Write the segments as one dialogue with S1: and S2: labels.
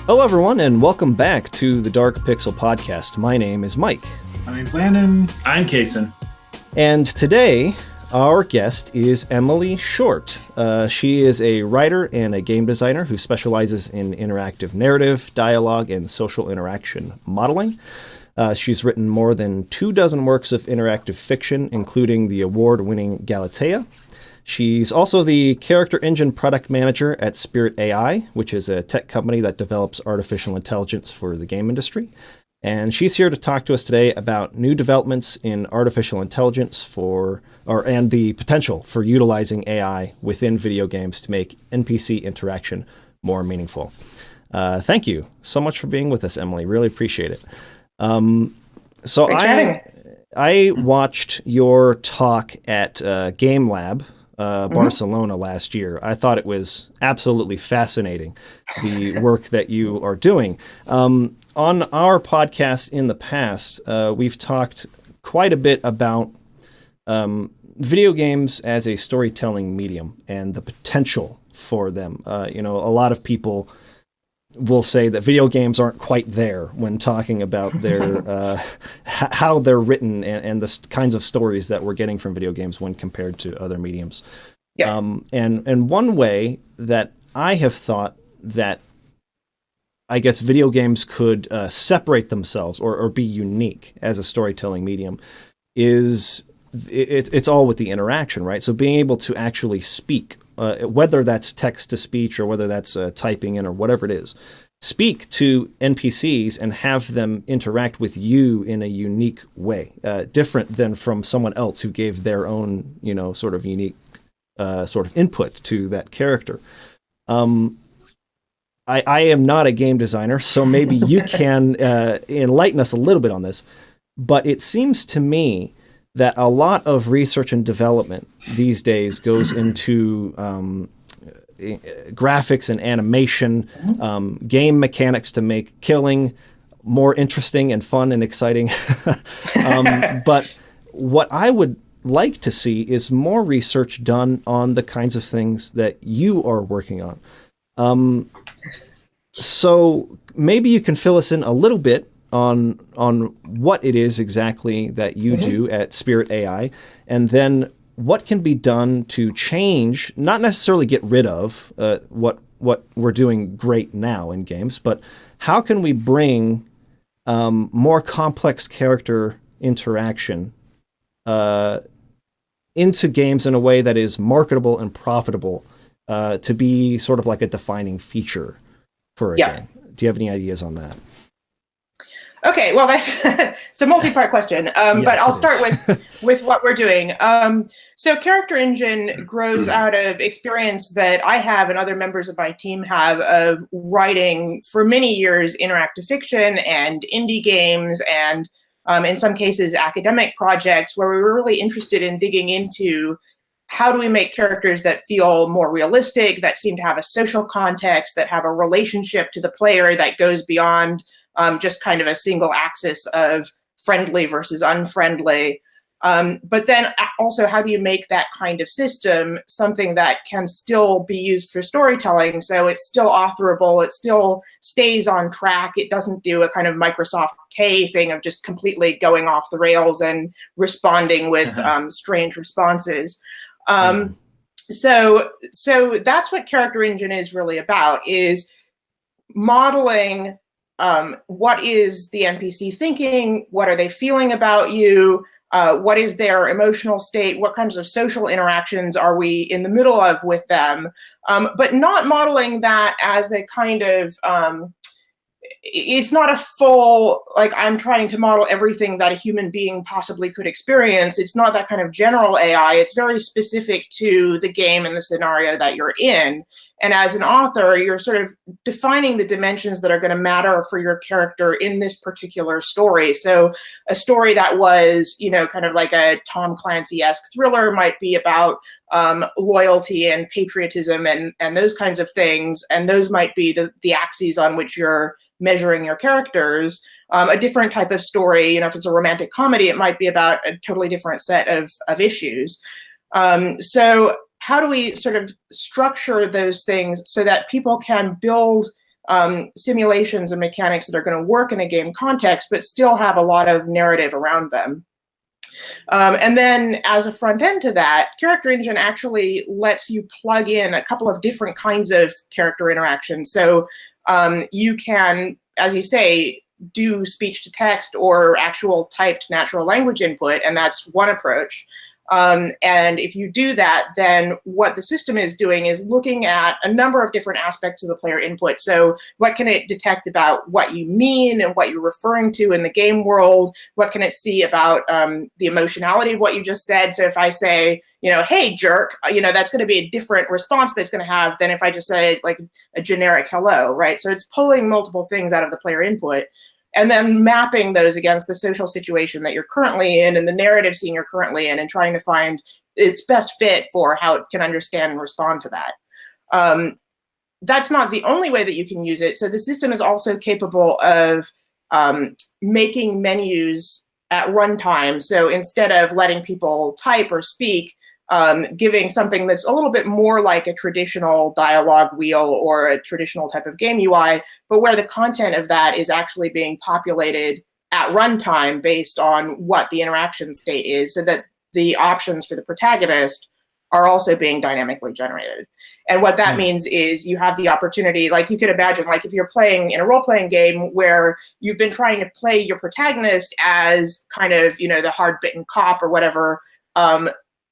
S1: Hello, everyone, and welcome back to the Dark Pixel Podcast. My name is Mike.
S2: My name's Landon.
S3: I'm Kason.
S1: And today, our guest is Emily Short. She is a writer and a game designer who specializes in interactive narrative, dialogue, and social interaction modeling. She's written more than 24 works of interactive fiction, including the award-winning Galatea. She's also the character engine product manager at Spirit AI, which is a tech company that develops artificial intelligence for the game industry. And she's here to talk to us today about new developments in artificial intelligence and the potential for utilizing AI within video games to make NPC interaction more meaningful. Thank you so much for being with us, Emily. Really appreciate it. I watched your talk at Game Lab, Barcelona last year. I thought it was absolutely fascinating, the work that you are doing. On our podcast in the past, we've talked quite a bit about video games as a storytelling medium and the potential for them. A lot of people will say that video games aren't quite there when talking about their how they're written and the kinds of stories that we're getting from video games when compared to other mediums. Yeah. And one way that I have thought that I guess video games could separate themselves or be unique as a storytelling medium is it's all with the interaction, right? So being able to actually speak, whether that's text to speech or whether that's typing in or whatever it is, speak to NPCs and have them interact with you in a unique way, different than from someone else who gave their own, sort of unique sort of input to that character. I am not a game designer, so maybe you can enlighten us a little bit on this, but it seems to me that a lot of research and development these days goes into graphics and animation, game mechanics to make killing more interesting and fun and exciting. But what I would like to see is more research done on the kinds of things that you are working on. So maybe you can fill us in a little bit on what it is exactly that you do at Spirit AI, and then what can be done to change, not necessarily get rid of what we're doing great now in games, but how can we bring more complex character interaction into games in a way that is marketable and profitable to be sort of like a defining feature for a game? Do you have any ideas on that?
S4: Okay, well, that's it's a multi-part question, yes, but I'll start with what we're doing. So Character Engine grows out of experience that I have and other members of my team have of writing for many years interactive fiction and indie games and in some cases academic projects where we were really interested in digging into how do we make characters that feel more realistic, that seem to have a social context, that have a relationship to the player that goes beyond just kind of a single axis of friendly versus unfriendly. But then also, how do you make that kind of system something that can still be used for storytelling? So it's still authorable, it still stays on track, it doesn't do a kind of Microsoft K thing of just completely going off the rails and responding with strange responses. So that's what Character Engine is really about, is modeling what is the NPC thinking, what are they feeling about you, what is their emotional state, what kinds of social interactions are we in the middle of with them, but not modeling that as a kind of it's not a full, like, I'm trying to model everything that a human being possibly could experience. It's not that kind of general AI. It's very specific to the game and the scenario that you're in. And as an author, you're sort of defining the dimensions that are going to matter for your character in this particular story. So a story that was, you know, kind of like a Tom Clancy-esque thriller might be about loyalty and patriotism and those kinds of things. And those might be the axes on which you're measuring your characters. A different type of story, you know, if it's a romantic comedy, it might be about a totally different set of issues. So how do we sort of structure those things so that people can build simulations and mechanics that are going to work in a game context, but still have a lot of narrative around them. And then as a front end to that, Character Engine actually lets you plug in a couple of different kinds of character interactions. So you can, as you say, do speech to text or actual typed natural language input, and that's one approach. And if you do that, then what the system is doing is looking at a number of different aspects of the player input. So what can it detect about what you mean and what you're referring to in the game world? What can it see about the emotionality of what you just said? So if I say, hey, jerk, that's going to be a different response that's going to have than if I just said like a generic hello, right? So it's pulling multiple things out of the player input and then mapping those against the social situation that you're currently in and the narrative scene you're currently in and trying to find its best fit for how it can understand and respond to that. That's not the only way that you can use it. So the system is also capable of making menus at runtime. So instead of letting people type or speak, giving something that's a little bit more like a traditional dialogue wheel or a traditional type of game UI, but where the content of that is actually being populated at runtime based on what the interaction state is, so that the options for the protagonist are also being dynamically generated. And what that means is you have the opportunity, like you could imagine, like if you're playing in a role-playing game where you've been trying to play your protagonist as kind of, the hard-bitten cop or whatever,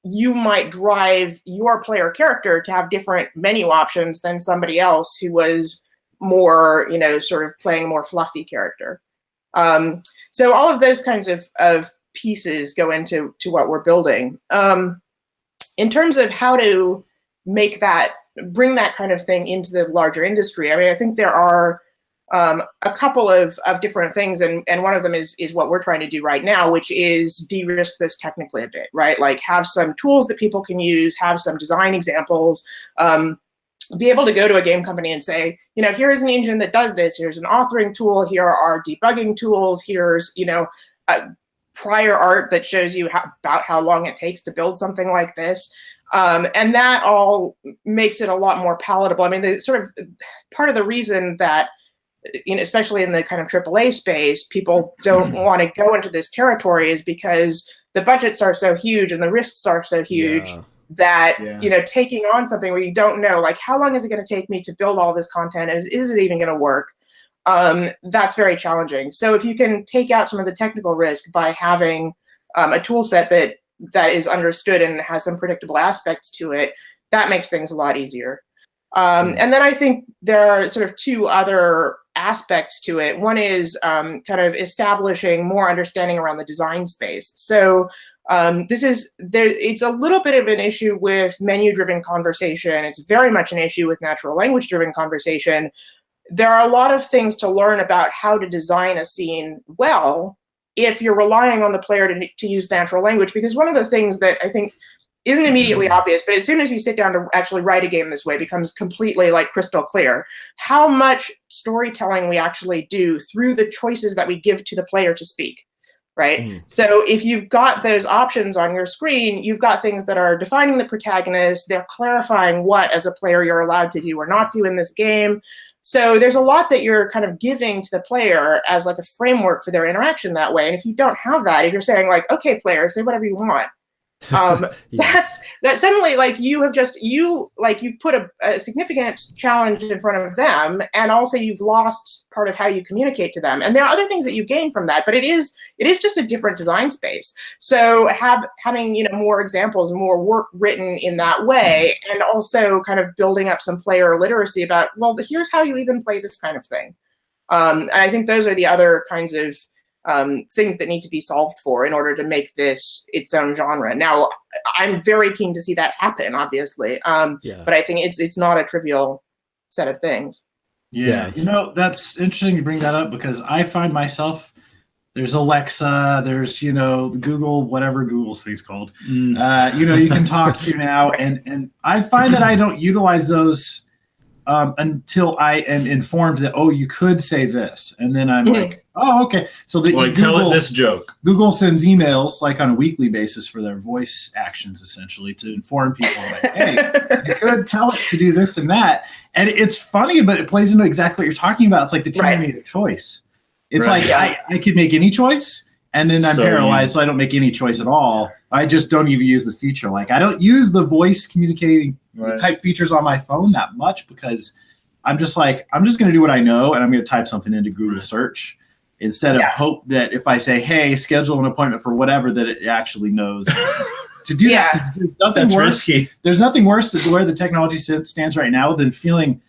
S4: you might drive your player character to have different menu options than somebody else who was more, sort of playing a more fluffy character. So all of those kinds of pieces go into what we're building. In terms of how to bring that kind of thing into the larger industry, I think there are a couple of different things, and one of them is what we're trying to do right now, which is de-risk this technically a bit, right? Like have some tools that people can use, have some design examples, be able to go to a game company and say, here's an engine that does this, here's an authoring tool, here are debugging tools, here's, prior art that shows you about how long it takes to build something like this. And that all makes it a lot more palatable. The sort of part of the reason that especially in the kind of AAA space, people don't want to go into this territory is because the budgets are so huge and the risks are so huge that, taking on something where you don't know, like, how long is it going to take me to build all this content? Is it even going to work? That's very challenging. So if you can take out some of the technical risk by having a tool set that is understood and has some predictable aspects to it, that makes things a lot easier. And then I think there are sort of two other aspects to it. One is kind of establishing more understanding around the design space. So it's a little bit of an issue with menu-driven conversation. It's very much an issue with natural language-driven conversation. There are a lot of things to learn about how to design a scene well if you're relying on the player to use natural language, because one of the things that I think isn't immediately obvious, but as soon as you sit down to actually write a game this way, it becomes completely like crystal clear how much storytelling we actually do through the choices that we give to the player to speak, right? So if you've got those options on your screen, you've got things that are defining the protagonist, they're clarifying what as a player you're allowed to do or not do in this game. So there's a lot that you're kind of giving to the player as like a framework for their interaction that way. And if you don't have that, if you're saying like, okay, player, say whatever you want, that suddenly like you've put a significant challenge in front of them, and also you've lost part of how you communicate to them. And there are other things that you gain from that, but it is just a different design space. So having more examples, more work written in that way, and also kind of building up some player literacy about, well, here's how you even play this kind of thing. And I think those are the other kinds of things that need to be solved for in order to make this its own genre. Now, I'm very keen to see that happen, obviously, but I think it's not a trivial set of things.
S2: Yeah, that's interesting you bring that up, because I find myself, there's Alexa, there's Google, whatever Google's thing's called. You can talk to now, and I find that I don't utilize those until I am informed that, oh, you could say this. And then I'm like, oh, okay. So
S3: like, tell it this joke.
S2: Google sends emails like on a weekly basis for their voice actions, essentially, to inform people like, hey, you could tell it to do this and that. And it's funny, but it plays into exactly what you're talking about. It's like the tyranny of choice. It's like I could make any choice, and then I'm paralyzed, so I don't make any choice at all. I just don't even use the feature. Like, I don't use the voice communicating type features on my phone that much, because I'm just like, I'm just going to do what I know, and I'm going to type something into Google search instead of hope that if I say, hey, schedule an appointment for whatever, that it actually knows to do that. 'Cause there's nothing worse. Risky. There's nothing worse than where the technology stands right now than feeling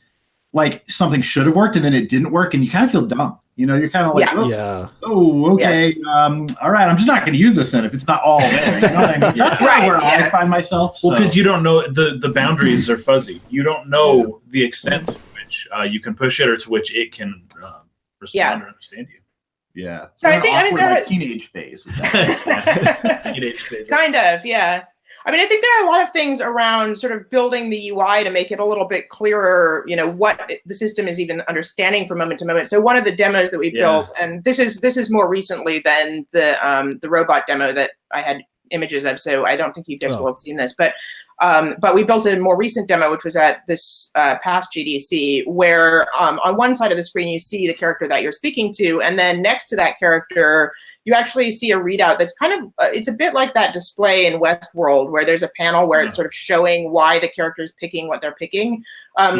S2: like something should have worked and then it didn't work, and you kind of feel dumb. You know, you're kind of like, oh, okay, all right, I'm just not going to use this then if it's not all there. You know what I mean? That's where I find myself.
S3: Well, because you don't know, the boundaries are fuzzy. You don't know the extent to which you can push it or to which it can respond or understand you.
S2: Yeah.
S4: So I think,
S2: like teenage phase with that.
S3: Teenage phase.
S4: Kind of, yeah. I mean, I think there are a lot of things around sort of building the UI to make it a little bit clearer, you know, what the system is even understanding from moment to moment. So one of the demos that we built, and this is more recently than the robot demo that I had images of, so I don't think you guys will have seen this, but we built a more recent demo, which was at this past GDC, where on one side of the screen you see the character that you're speaking to, and then next to that character you actually see a readout that's kind of it's a bit like that display in Westworld, where there's a panel where it's sort of showing why the character is picking what they're picking.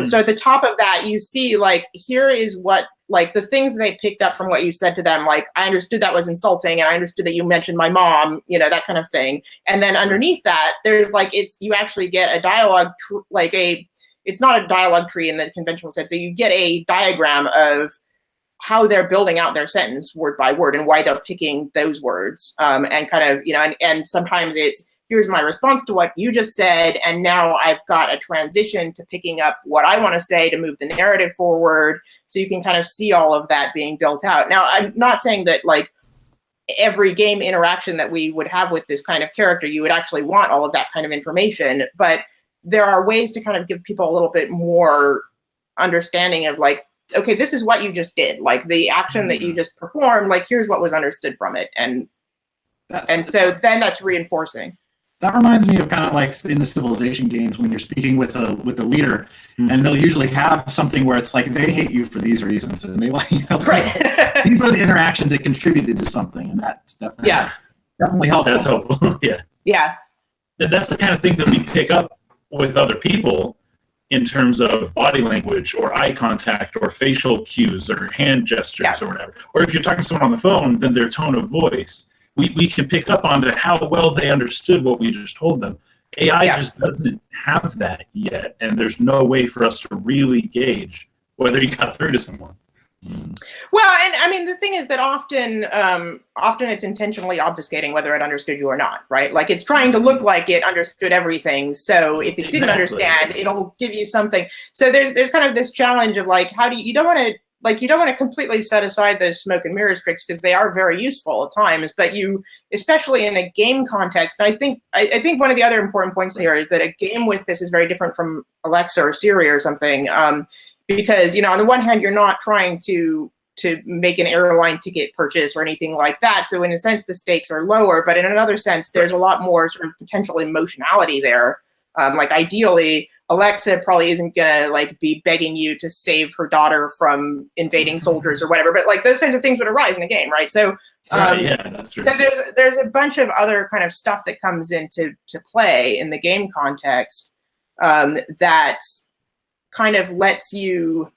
S4: So at the top of that you see, like, here is what, like, the things that they picked up from what you said to them, like, I understood that was insulting, and I understood that you mentioned my mom, you know, that kind of thing. And then underneath that, there's like, you actually get a dialogue, it's not a dialogue tree in the conventional sense. So you get a diagram of how they're building out their sentence word by word and why they're picking those words. And kind of, you know, and sometimes it's, here's my response to what you just said, and now I've got a transition to picking up what I want to say to move the narrative forward. So you can kind of see all of that being built out. Now, I'm not saying that, like, every game interaction that we would have with this kind of character, you would actually want all of that kind of information, but there are ways to kind of give people a little bit more understanding of, like, okay, this is what you just did. Like, the action that you just performed, like, here's what was understood from it. And so then that's reinforcing.
S2: That reminds me of kind of like in the Civilization games when you're speaking with a leader, and they'll usually have something where it's like, they hate you for these reasons, and they like, you know, these are the interactions that contributed to something, and that's definitely helpful.
S3: That's helpful.
S4: Yeah.
S3: And that's the kind of thing that we pick up with other people in terms of body language or eye contact or facial cues or hand gestures or whatever. Or if you're talking to someone on the phone, then their tone of voice. We can pick up onto how well they understood what we just told them. AI just doesn't have that yet, and there's no way for us to really gauge whether you got through to someone.
S4: Well, and I mean, the thing is that often it's intentionally obfuscating whether it understood you or not, right? Like, it's trying to look like it understood everything. So if it didn't understand, it'll give you something. So there's kind of this challenge of, like, how do you don't want to completely set aside those smoke and mirrors tricks, because they are very useful at times, but you, especially in a game context, I think one of the other important points here is that a game with this is very different from Alexa or Siri or something, because, you know, on the one hand, you're not trying to make an airline ticket purchase or anything like that. So in a sense, the stakes are lower, but in another sense, there's a lot more sort of potential emotionality there. Like, ideally, Alexa probably isn't gonna, like, be begging you to save her daughter from invading soldiers or whatever, but, like, those kinds of things would arise in a game, right? So,
S3: that's true.
S4: So there's a bunch of other kind of stuff that comes into play in the game context that kind of lets you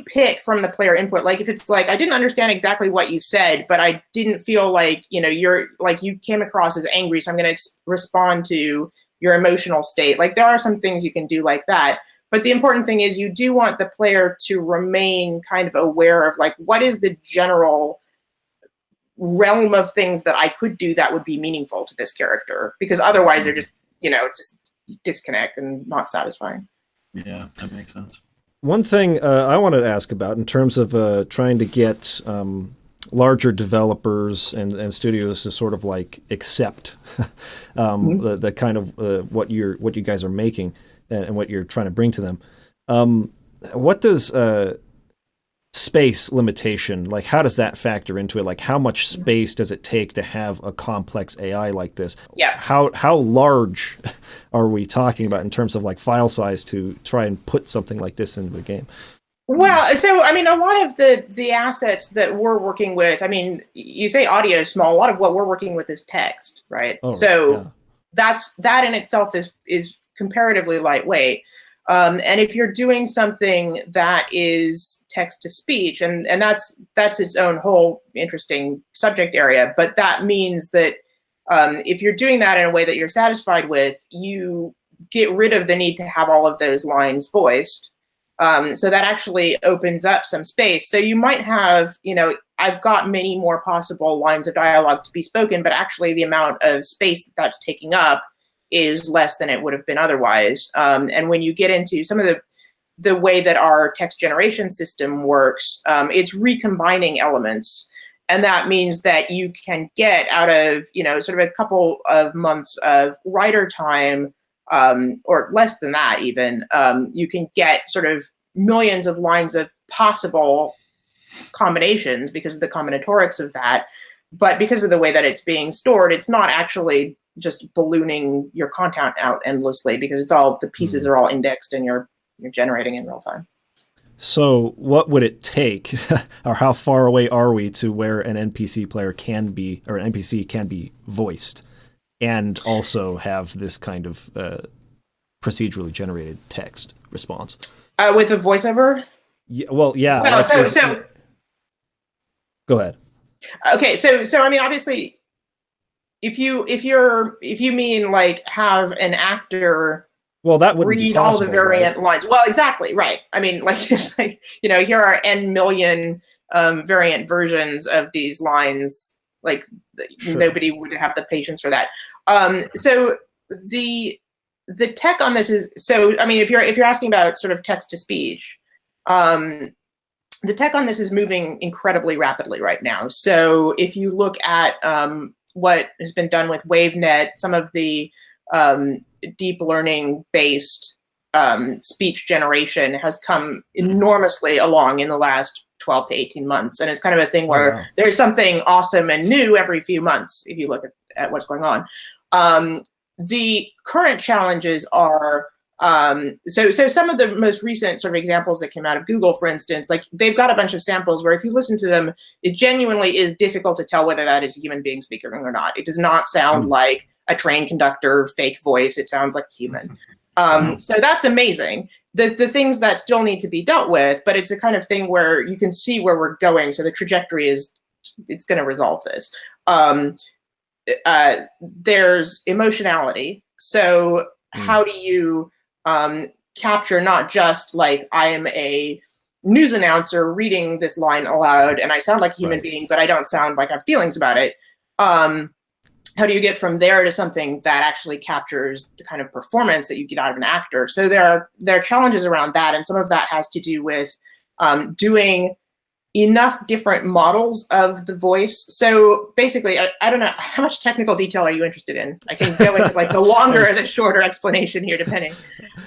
S4: pick from the player input. Like, if it's like, I didn't understand exactly what you said, but I didn't feel like, you know, you came across as angry, so I'm going to respond to your emotional state. Like, there are some things you can do like that. But the important thing is you do want the player to remain kind of aware of, like, what is the general realm of things that I could do that would be meaningful to this character, because otherwise they're just, you know, it's just disconnect and not satisfying.
S2: Yeah, that makes sense.
S1: One thing I wanted to ask about in terms of trying to get larger developers and studios to sort of, like, accept the kind of what you guys are making and what you're trying to bring to them. What does space limitation, like how does that factor into it? Like how much space does it take to have a complex AI like this?
S4: Yeah.
S1: How large are we talking about in terms of like file size to try and put something like this into the game?
S4: Well, so I mean, a lot of the assets that we're working with, I mean, you say audio is small. A lot of what we're working with is text, right?
S1: Oh,
S4: so that in itself is comparatively lightweight. And if you're doing something that is text to speech, and that's its own whole interesting subject area, but that means that if you're doing that in a way that you're satisfied with, you get rid of the need to have all of those lines voiced. So that actually opens up some space. So you might have, I've got many more possible lines of dialogue to be spoken, but actually the amount of space that's taking up is less than it would have been otherwise. And when you get into some of the way that our text generation system works, it's recombining elements. And that means that you can get out of, sort of a couple of months of writer time, or less than that even, you can get sort of millions of lines of possible combinations because of the combinatorics of that. But because of the way that it's being stored, it's not actually just ballooning your content out endlessly because it's all, the pieces are all indexed and you're generating in real time.
S1: So what would it take, or how far away are we to where an NPC player can be, or an NPC can be voiced and also have this kind of procedurally generated text response?
S4: With a voiceover?
S1: Yeah, well, yeah.
S4: Well,
S1: go ahead.
S4: Okay, so I mean, obviously, if you mean like have an actor,
S1: well, that would
S4: read all the variant lines. Well, exactly, right. I mean, like, it's like, here are n million variant versions of these lines. Like, sure. Nobody would have the patience for that. So the tech on this is, so I mean, if you're asking about sort of text to speech, the tech on this is moving incredibly rapidly right now. So if you look at what has been done with WaveNet, some of the deep learning based speech generation has come enormously along in the last 12 to 18 months. And it's kind of a thing where there's something awesome and new every few months, if you look at what's going on. The current challenges are, so some of the most recent sort of examples that came out of Google, for instance, like they've got a bunch of samples where if you listen to them, it genuinely is difficult to tell whether that is a human being speaking or not. It does not sound like a train conductor fake voice. It sounds like human. So that's amazing. The things that still need to be dealt with, but it's a kind of thing where you can see where we're going. So the trajectory it's going to resolve this. There's emotionality. So how do you capture not just like I am a news announcer reading this line aloud and I sound like a human being, but I don't sound like I have feelings about it. How do you get from there to something that actually captures the kind of performance that you get out of an actor? So there are challenges around that, and some of that has to do with doing enough different models of the voice. So basically, I don't know, how much technical detail are you interested in? I can go into like the longer or the shorter explanation here, depending.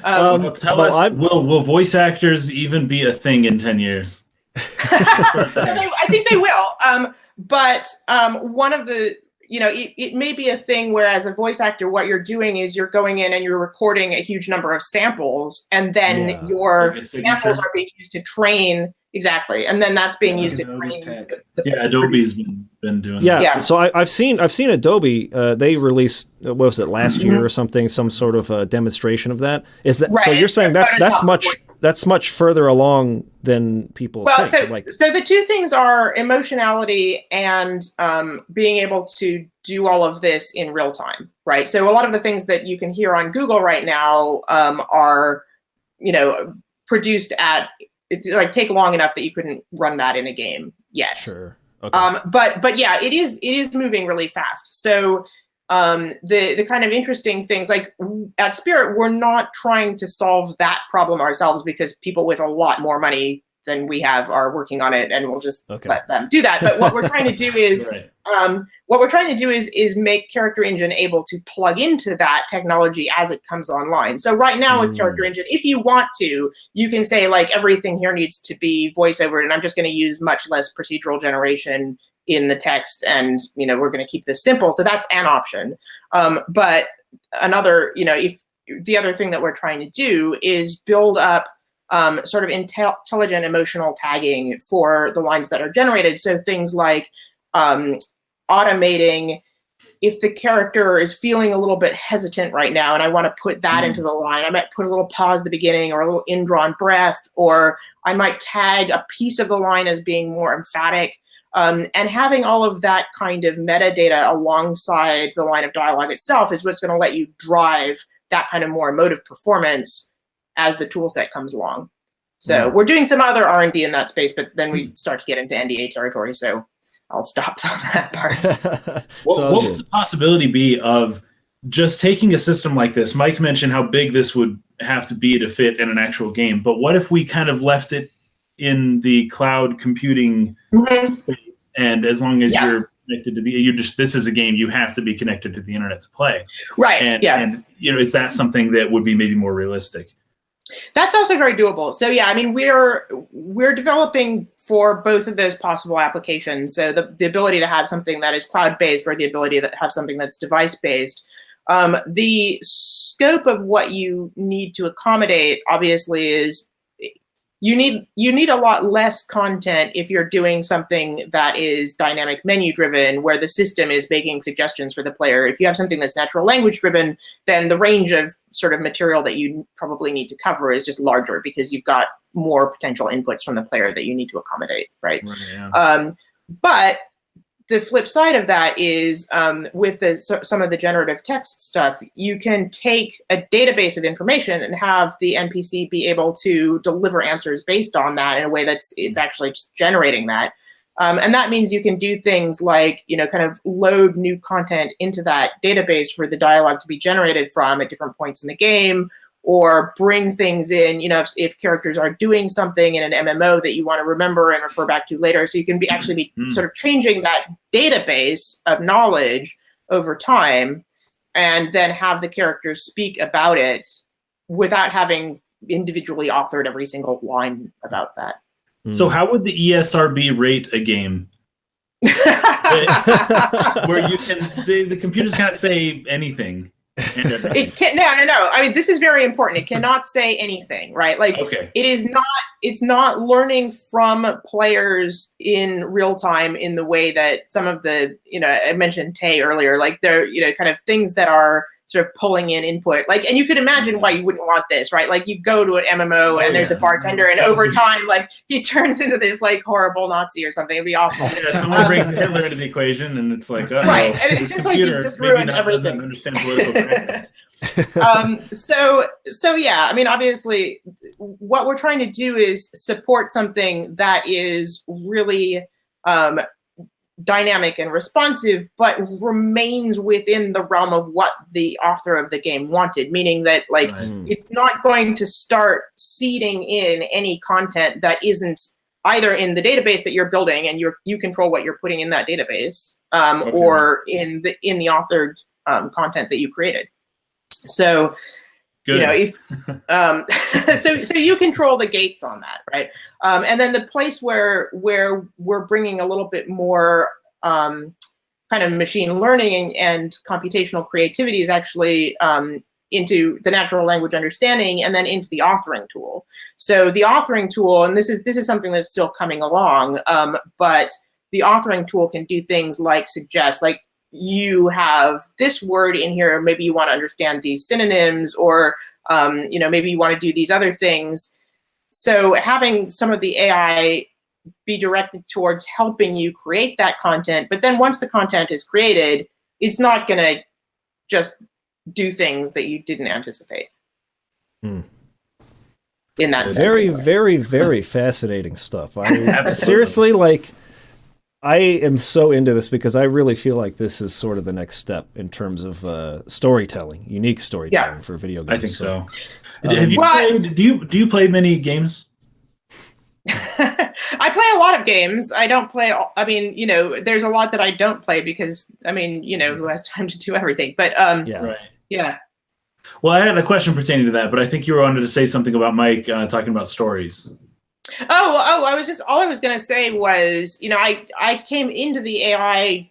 S3: Tell us, will voice actors even be a thing in 10 years?
S4: I think they will. But one of the, it may be a thing where as a voice actor, what you're doing is you're going in and you're recording a huge number of samples, and then your samples are being used to train. Exactly, and then that's being used to train.
S3: Adobe's been doing that.
S1: Yeah, so I've seen Adobe. They released, what was it, last year or something, some sort of demonstration of that. Is that so? You're saying that's much further along than people think.
S4: So the two things are emotionality and being able to do all of this in real time, right? So a lot of the things that you can hear on Google right now are, produced at, like, take long enough that you couldn't run that in a game yet.
S1: Sure. Okay.
S4: But yeah, it is moving really fast. So the kind of interesting things, like at Spirit, we're not trying to solve that problem ourselves because people with a lot more money then we are working on it, and we'll just
S1: Okay.
S4: let them do that. But what we're trying to do is
S3: Right.
S4: make Character Engine able to plug into that technology as it comes online. So right now with Character Engine, if you want to, you can say like everything here needs to be voiceover, and I'm just going to use much less procedural generation in the text, and we're going to keep this simple. So that's an option. But another, if the other thing that we're trying to do is build up sort of intelligent emotional tagging for the lines that are generated. So things like automating if the character is feeling a little bit hesitant right now and I want to put that into the line, I might put a little pause at the beginning or a little indrawn breath, or I might tag a piece of the line as being more emphatic. And having all of that kind of metadata alongside the line of dialogue itself is what's going to let you drive that kind of more emotive performance as the tool set comes along. So we're doing some other R&D in that space, but then we start to get into NDA territory, so I'll stop on that part.
S3: What would the possibility be of just taking a system like this? Mike mentioned how big this would have to be to fit in an actual game, but what if we kind of left it in the cloud computing space, and as long as you're connected to this is a game, you have to be connected to the internet to play.
S4: Right.
S3: And is that something that would be maybe more realistic?
S4: That's also very doable. So yeah, I mean, we're developing for both of those possible applications. So the ability to have something that is cloud-based or the ability to have something that's device-based. The scope of what you need to accommodate obviously is you need a lot less content if you're doing something that is dynamic menu driven, where the system is making suggestions for the player. If you have something that's natural language driven, then the range of sort of material that you probably need to cover is just larger because you've got more potential inputs from the player that you need to accommodate, right? But the flip side of that is with some of the generative text stuff, you can take a database of information and have the NPC be able to deliver answers based on that in a way it's actually just generating that. And that means you can do things like, kind of load new content into that database for the dialogue to be generated from at different points in the game, or bring things in, if characters are doing something in an MMO that you want to remember and refer back to later. So you can actually be sort of changing that database of knowledge over time, and then have the characters speak about it without having individually authored every single line about that.
S3: So how would the ESRB rate a game? Where you can, the computers can't say anything.
S4: It can no. I mean, this is very important. It cannot say anything, right? Like, it's not learning from players in real time in the way that some of the, I mentioned Tay earlier, like they're, kind of things that are sort of pulling in input. Like, and you could imagine why you wouldn't want this, right? Like you go to an MMO and there's a bartender, and over time, like he turns into this like horrible Nazi or something. It'd be awful.
S3: Yeah, someone brings Hitler into the equation, and it's like,
S4: right, and it's just like you just ruined everything.
S3: Understand political practice.
S4: So yeah, I mean, obviously, what we're trying to do is support something that is really dynamic and responsive, but remains within the realm of what the author of the game wanted, meaning that like it's not going to start seeding in any content that isn't either in the database that you're building and you control what you're putting in that database, or in the authored content that you created. So if so you control the gates on that, right? And then the place where we're bringing a little bit more kind of machine learning and computational creativity is actually into the natural language understanding, and then into the authoring tool. So the authoring tool, and this is something that's still coming along, but the authoring tool can do things like suggest, like, you have this word in here, maybe you want to understand these synonyms, or maybe you want to do these other things. So having some of the AI be directed towards helping you create that content, but then once the content is created, it's not going to just do things that you didn't anticipate. In that sense.
S1: Very, very, very fascinating stuff. I seriously, like, I am so into this because I really feel like this is sort of the next step in terms of storytelling, unique storytelling for video games.
S3: I think so. Have you played? Do you play many games?
S4: I play a lot of games. I don't play. I mean, there's a lot that I don't play because, I mean, who has time to do everything? But
S1: Yeah.
S3: Right.
S4: yeah.
S3: Well, I had a question pertaining to that, but I think you wanted to say something about Mike talking about stories.
S4: Oh, all I was going to say was, I came into the AI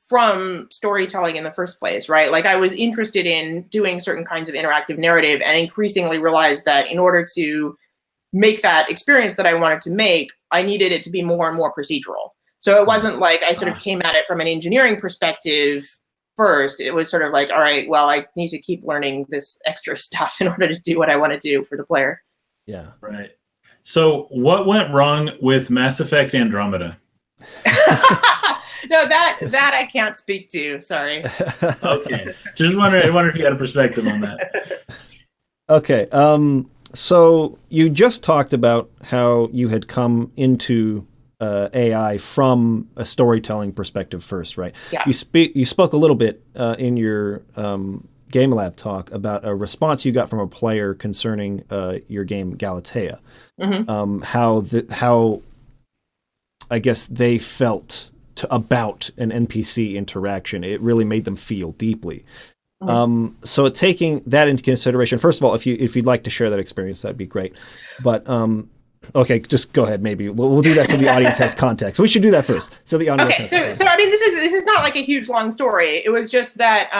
S4: from storytelling in the first place, right? Like, I was interested in doing certain kinds of interactive narrative, and increasingly realized that in order to make that experience that I wanted to make, I needed it to be more and more procedural. So it wasn't like I sort of came at it from an engineering perspective first. It was sort of like, all right, well, I need to keep learning this extra stuff in order to do what I want to do for the player.
S1: Yeah.
S3: Right. So what went wrong with Mass Effect Andromeda?
S4: No, that I can't speak to. Sorry.
S3: Okay. I wonder if you had a perspective on that.
S1: Okay. So you just talked about how you had come into AI from a storytelling perspective first, right?
S4: Yeah.
S1: You spoke a little bit in your Game Lab talk about a response you got from a player concerning your game Galatea.
S4: Mm-hmm.
S1: How I guess they felt about an NPC interaction. It really made them feel deeply. So taking that into consideration, first of all, if you'd like to share that experience, that'd be great. But okay, just go ahead. Maybe we'll do that so the audience has context. We should do that first, so the audience has context.
S4: So I mean, this is not like a huge long story. It was just that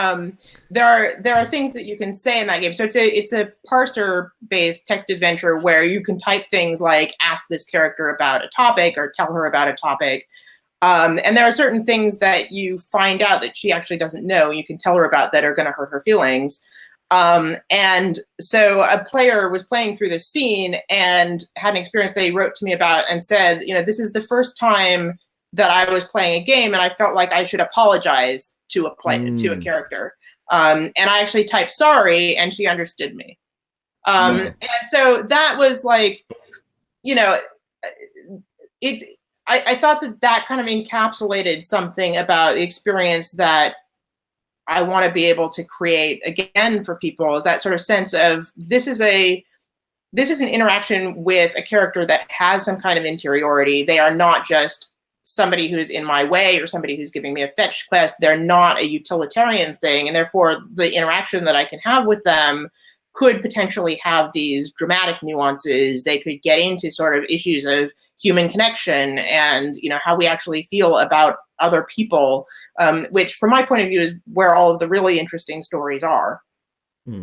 S4: there are things that you can say in that game. So it's a parser based text adventure where you can type things like ask this character about a topic or tell her about a topic. And there are certain things that you find out that she actually doesn't know, you can tell her about, that are going to hurt her feelings. And so a player was playing through this scene and had an experience they wrote to me about and said, this is the first time that I was playing a game and I felt like I should apologize to to a character. And I actually typed sorry and she understood me. And so that was like, I thought that kind of encapsulated something about the experience that I want to be able to create again for people, is that sort of sense of this is an interaction with a character that has some kind of interiority. They are not just somebody who's in my way or somebody who's giving me a fetch quest. They're not a utilitarian thing. And therefore the interaction that I can have with them could potentially have these dramatic nuances. They could get into sort of issues of human connection and, how we actually feel about other people, which from my point of view is where all of the really interesting stories are.
S3: Wow,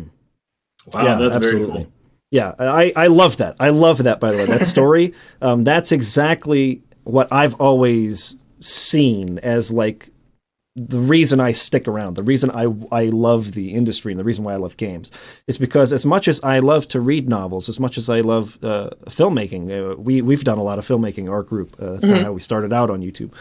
S1: yeah,
S3: that's
S1: absolutely.
S3: very cool.
S1: Yeah, I love that. I love that, by the way, that story. That's exactly what I've always seen as like the reason I stick around, the reason I love the industry, and the reason why I love games is because as much as I love to read novels, as much as I love filmmaking, we've done a lot of filmmaking, our group. That's kind of how we started out on YouTube.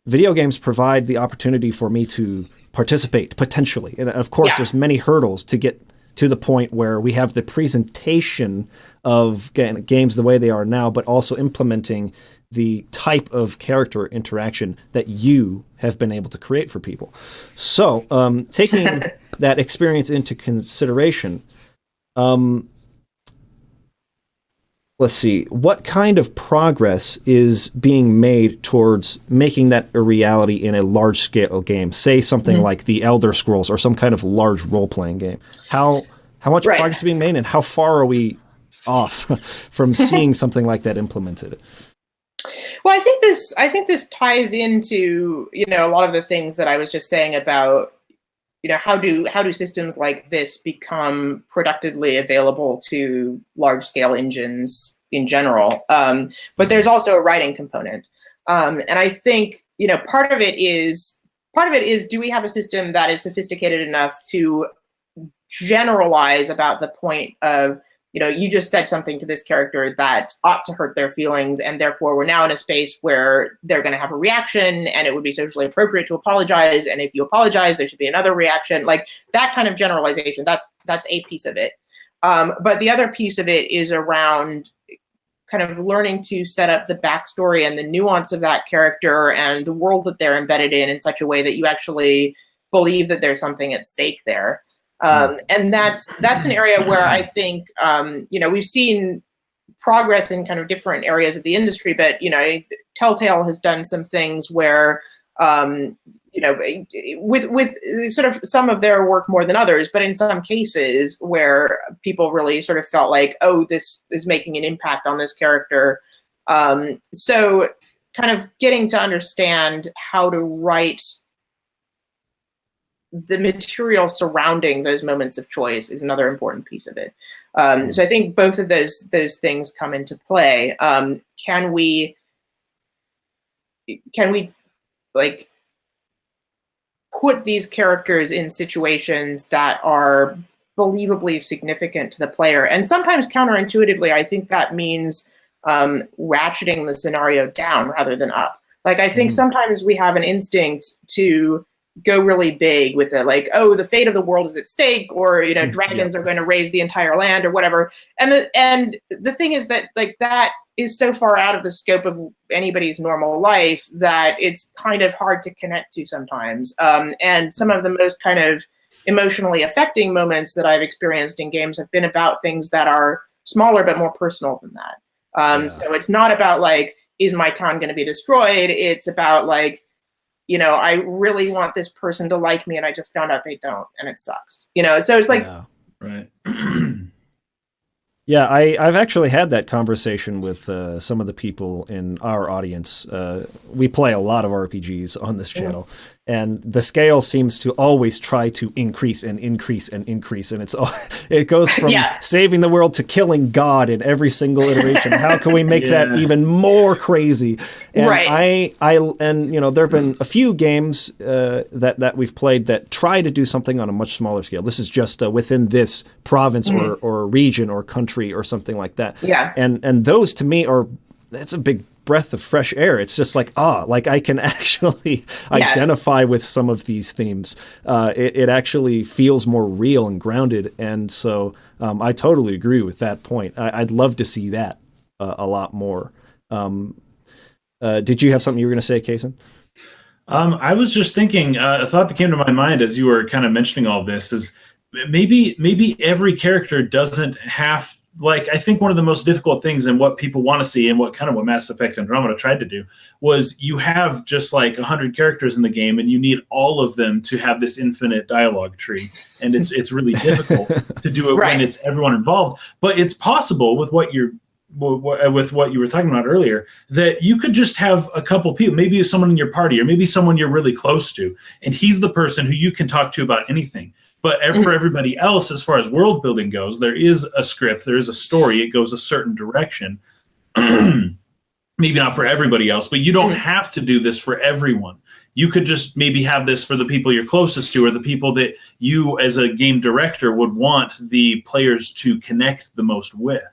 S1: Video games provide the opportunity for me to participate potentially. And of course, there's many hurdles to get to the point where we have the presentation of games the way they are now, but also implementing the type of character interaction that you have been able to create for people. So taking that experience into consideration, let's see, what kind of progress is being made towards making that a reality in a large-scale game? Say something like The Elder Scrolls or some kind of large role-playing game. How much progress is being made, and how far are we off from seeing something like that implemented?
S4: Well, I think this ties into, a lot of the things that I was just saying about, how do systems like this become productively available to large scale engines in general? But there's also a writing component. And I think, part of it is, do we have a system that is sophisticated enough to generalize about the point of, you just said something to this character that ought to hurt their feelings, and therefore we're now in a space where they're going to have a reaction, and it would be socially appropriate to apologize. And if you apologize, there should be another reaction. Like that kind of generalization, that's a piece of it. But the other piece of it is around kind of learning to set up the backstory and the nuance of that character and the world that they're embedded in such a way that you actually believe that there's something at stake there. And that's an area where I think, we've seen progress in kind of different areas of the industry, but Telltale has done some things where with sort of some of their work more than others, but in some cases where people really sort of felt like, oh, this is making an impact on this character. So kind of getting to understand how to write the material surrounding those moments of choice is another important piece of it. So I think both of those things come into play. Can we like put these characters in situations that are believably significant to the player? And sometimes counterintuitively, I think that means ratcheting the scenario down rather than up. Like, I think sometimes we have an instinct to go really big with the like, oh, the fate of the world is at stake, or dragons are going to raise the entire land or whatever. And the thing is that like that is so far out of the scope of anybody's normal life that it's kind of hard to connect to sometimes. And some of the most kind of emotionally affecting moments that I've experienced in games have been about things that are smaller but more personal than that. So it's not about like, is my town going to be destroyed? It's about like, I really want this person to like me and I just found out they don't, and it sucks. So it's like,
S3: right.
S1: Yeah, I've actually had that conversation with some of the people in our audience. We play a lot of RPGs on this channel, and the scale seems to always try to increase and increase and increase, and it goes from saving the world to killing God in every single iteration. How can we make that even more crazy? And there have been a few games that we've played that try to do something on a much smaller scale. This is just within this province or region or country or something like that. Yeah. And those to me that's a big breath of fresh air. It's just like, like I can actually identify with some of these themes. It actually feels more real and grounded. And so I totally agree with that point. I'd love to see that a lot more. Did you have something you were going to say, Kaysen?
S3: I was just thinking, a thought that came to my mind as you were kind of mentioning all this is maybe every character doesn't have, like, I think one of the most difficult things and what people want to see and what Mass Effect Andromeda tried to do was you have just like 100 characters in the game and you need all of them to have this infinite dialogue tree. And it's really difficult to do it when it's everyone involved. But it's possible with what you were talking about earlier, that you could just have a couple people, maybe someone in your party or maybe someone you're really close to, and he's the person who you can talk to about anything. But for everybody else, as far as world building goes, there is a script, there is a story, it goes a certain direction. Maybe not for everybody else, but you don't have to do this for everyone. You could just maybe have this for the people you're closest to, or the people that you as a game director would want the players to connect the most with.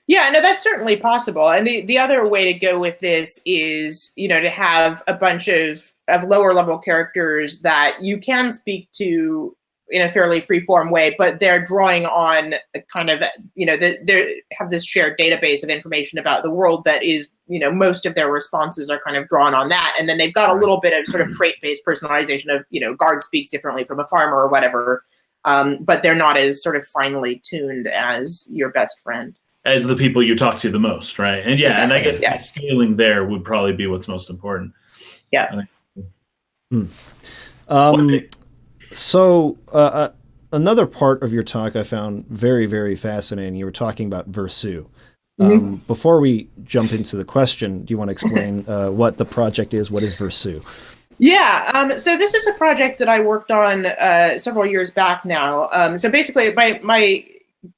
S4: Yeah, no, that's certainly possible. And the other way to go with this is, to have a bunch of lower level characters that you can speak to in a fairly free-form way, but they're drawing on a kind of, they have this shared database of information about the world that is, most of their responses are kind of drawn on that. And then they've got a little bit of sort of trait-based personalization of, guard speaks differently from a farmer or whatever. But they're not as sort of finely tuned as your best friend.
S3: As the people you talk to the most, right? And exactly. And I guess the scaling there would probably be what's most important.
S4: Yeah.
S1: So another part of your talk I found very, very fascinating. You were talking about Versu. Before we jump into the question, do you want to explain what the project is? What is Versu?
S4: Yeah, so this is a project that I worked on several years back now. So basically, my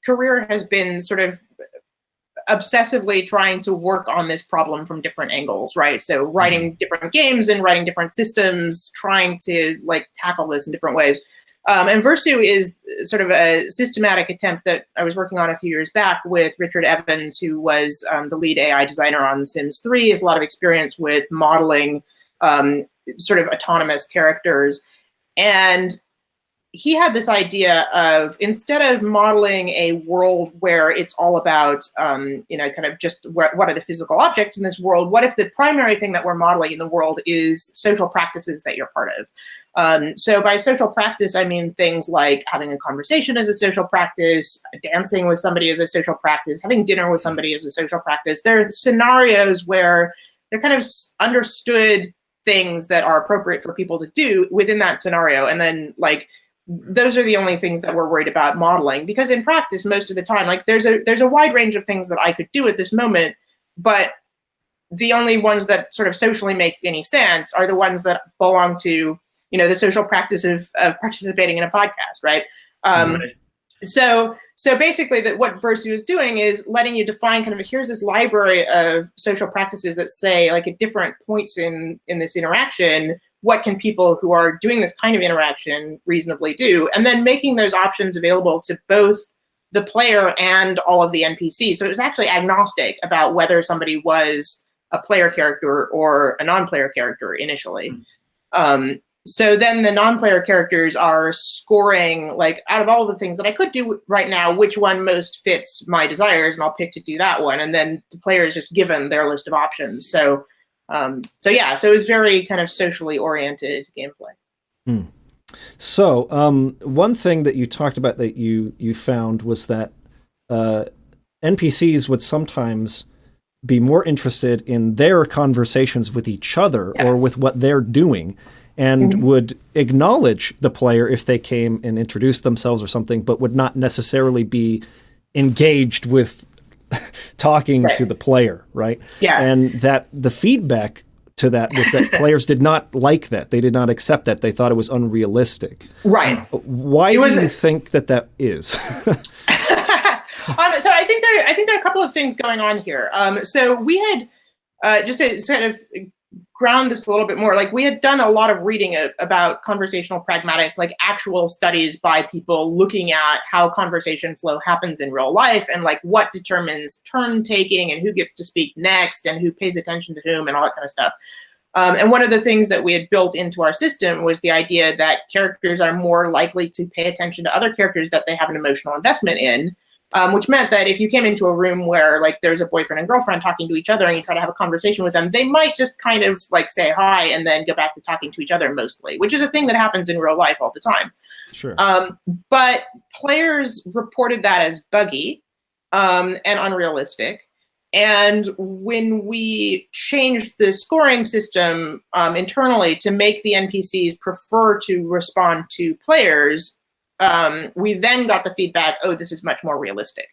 S4: career has been sort of obsessively trying to work on this problem from different angles, right? So writing different games and writing different systems, trying to like tackle this in different ways. And Versu is sort of a systematic attempt that I was working on a few years back with Richard Evans, who was the lead AI designer on Sims 3. He has a lot of experience with modeling sort of autonomous characters. And he had this idea of, instead of modeling a world where it's all about, kind of just what are the physical objects in this world, what if the primary thing that we're modeling in the world is social practices that you're part of? So by social practice, I mean things like having a conversation as a social practice, dancing with somebody as a social practice, having dinner with somebody as a social practice. There are scenarios where they're kind of understood things that are appropriate for people to do within that scenario. And then those are the only things that we're worried about modeling, because in practice, most of the time, there's a wide range of things that I could do at this moment, but the only ones that sort of socially make any sense are the ones that belong to, the social practice of participating in a podcast, right?
S3: Right.
S4: So basically what Versu is doing is letting you define kind of, here's this library of social practices that say, at different points in this interaction, what can people who are doing this kind of interaction reasonably do? And then making those options available to both the player and all of the NPCs. So it was actually agnostic about whether somebody was a player character or a non-player character initially. So then the non-player characters are scoring, out of all the things that I could do right now, which one most fits my desires, and I'll pick to do that one. And then the player is just given their list of options. So it was very kind of socially oriented gameplay.
S1: So one thing that you talked about that you found was that NPCs would sometimes be more interested in their conversations with each other or with what they're doing, and would acknowledge the player if they came and introduced themselves or something, but would not necessarily be engaged with talking to the player, right? Yeah. And that the feedback to that was that players did not like that. They did not accept that. They thought it was unrealistic. Right. Why do you think that is?
S4: So I think there are a couple of things going on here. So we had, just to sort of ground this a little bit more, we had done a lot of reading about conversational pragmatics, actual studies by people looking at how conversation flow happens in real life, and what determines turn taking and who gets to speak next and who pays attention to whom and all that kind of stuff. And one of the things that we had built into our system was the idea that characters are more likely to pay attention to other characters that they have an emotional investment in. Which meant that if you came into a room where there's a boyfriend and girlfriend talking to each other and you try to have a conversation with them, they might just kind of say hi and then go back to talking to each other mostly, which is a thing that happens in real life all the time.
S1: Sure.
S4: But players reported that as buggy and unrealistic. And when we changed the scoring system internally to make the NPCs prefer to respond to players, we then got the feedback, oh, this is much more realistic.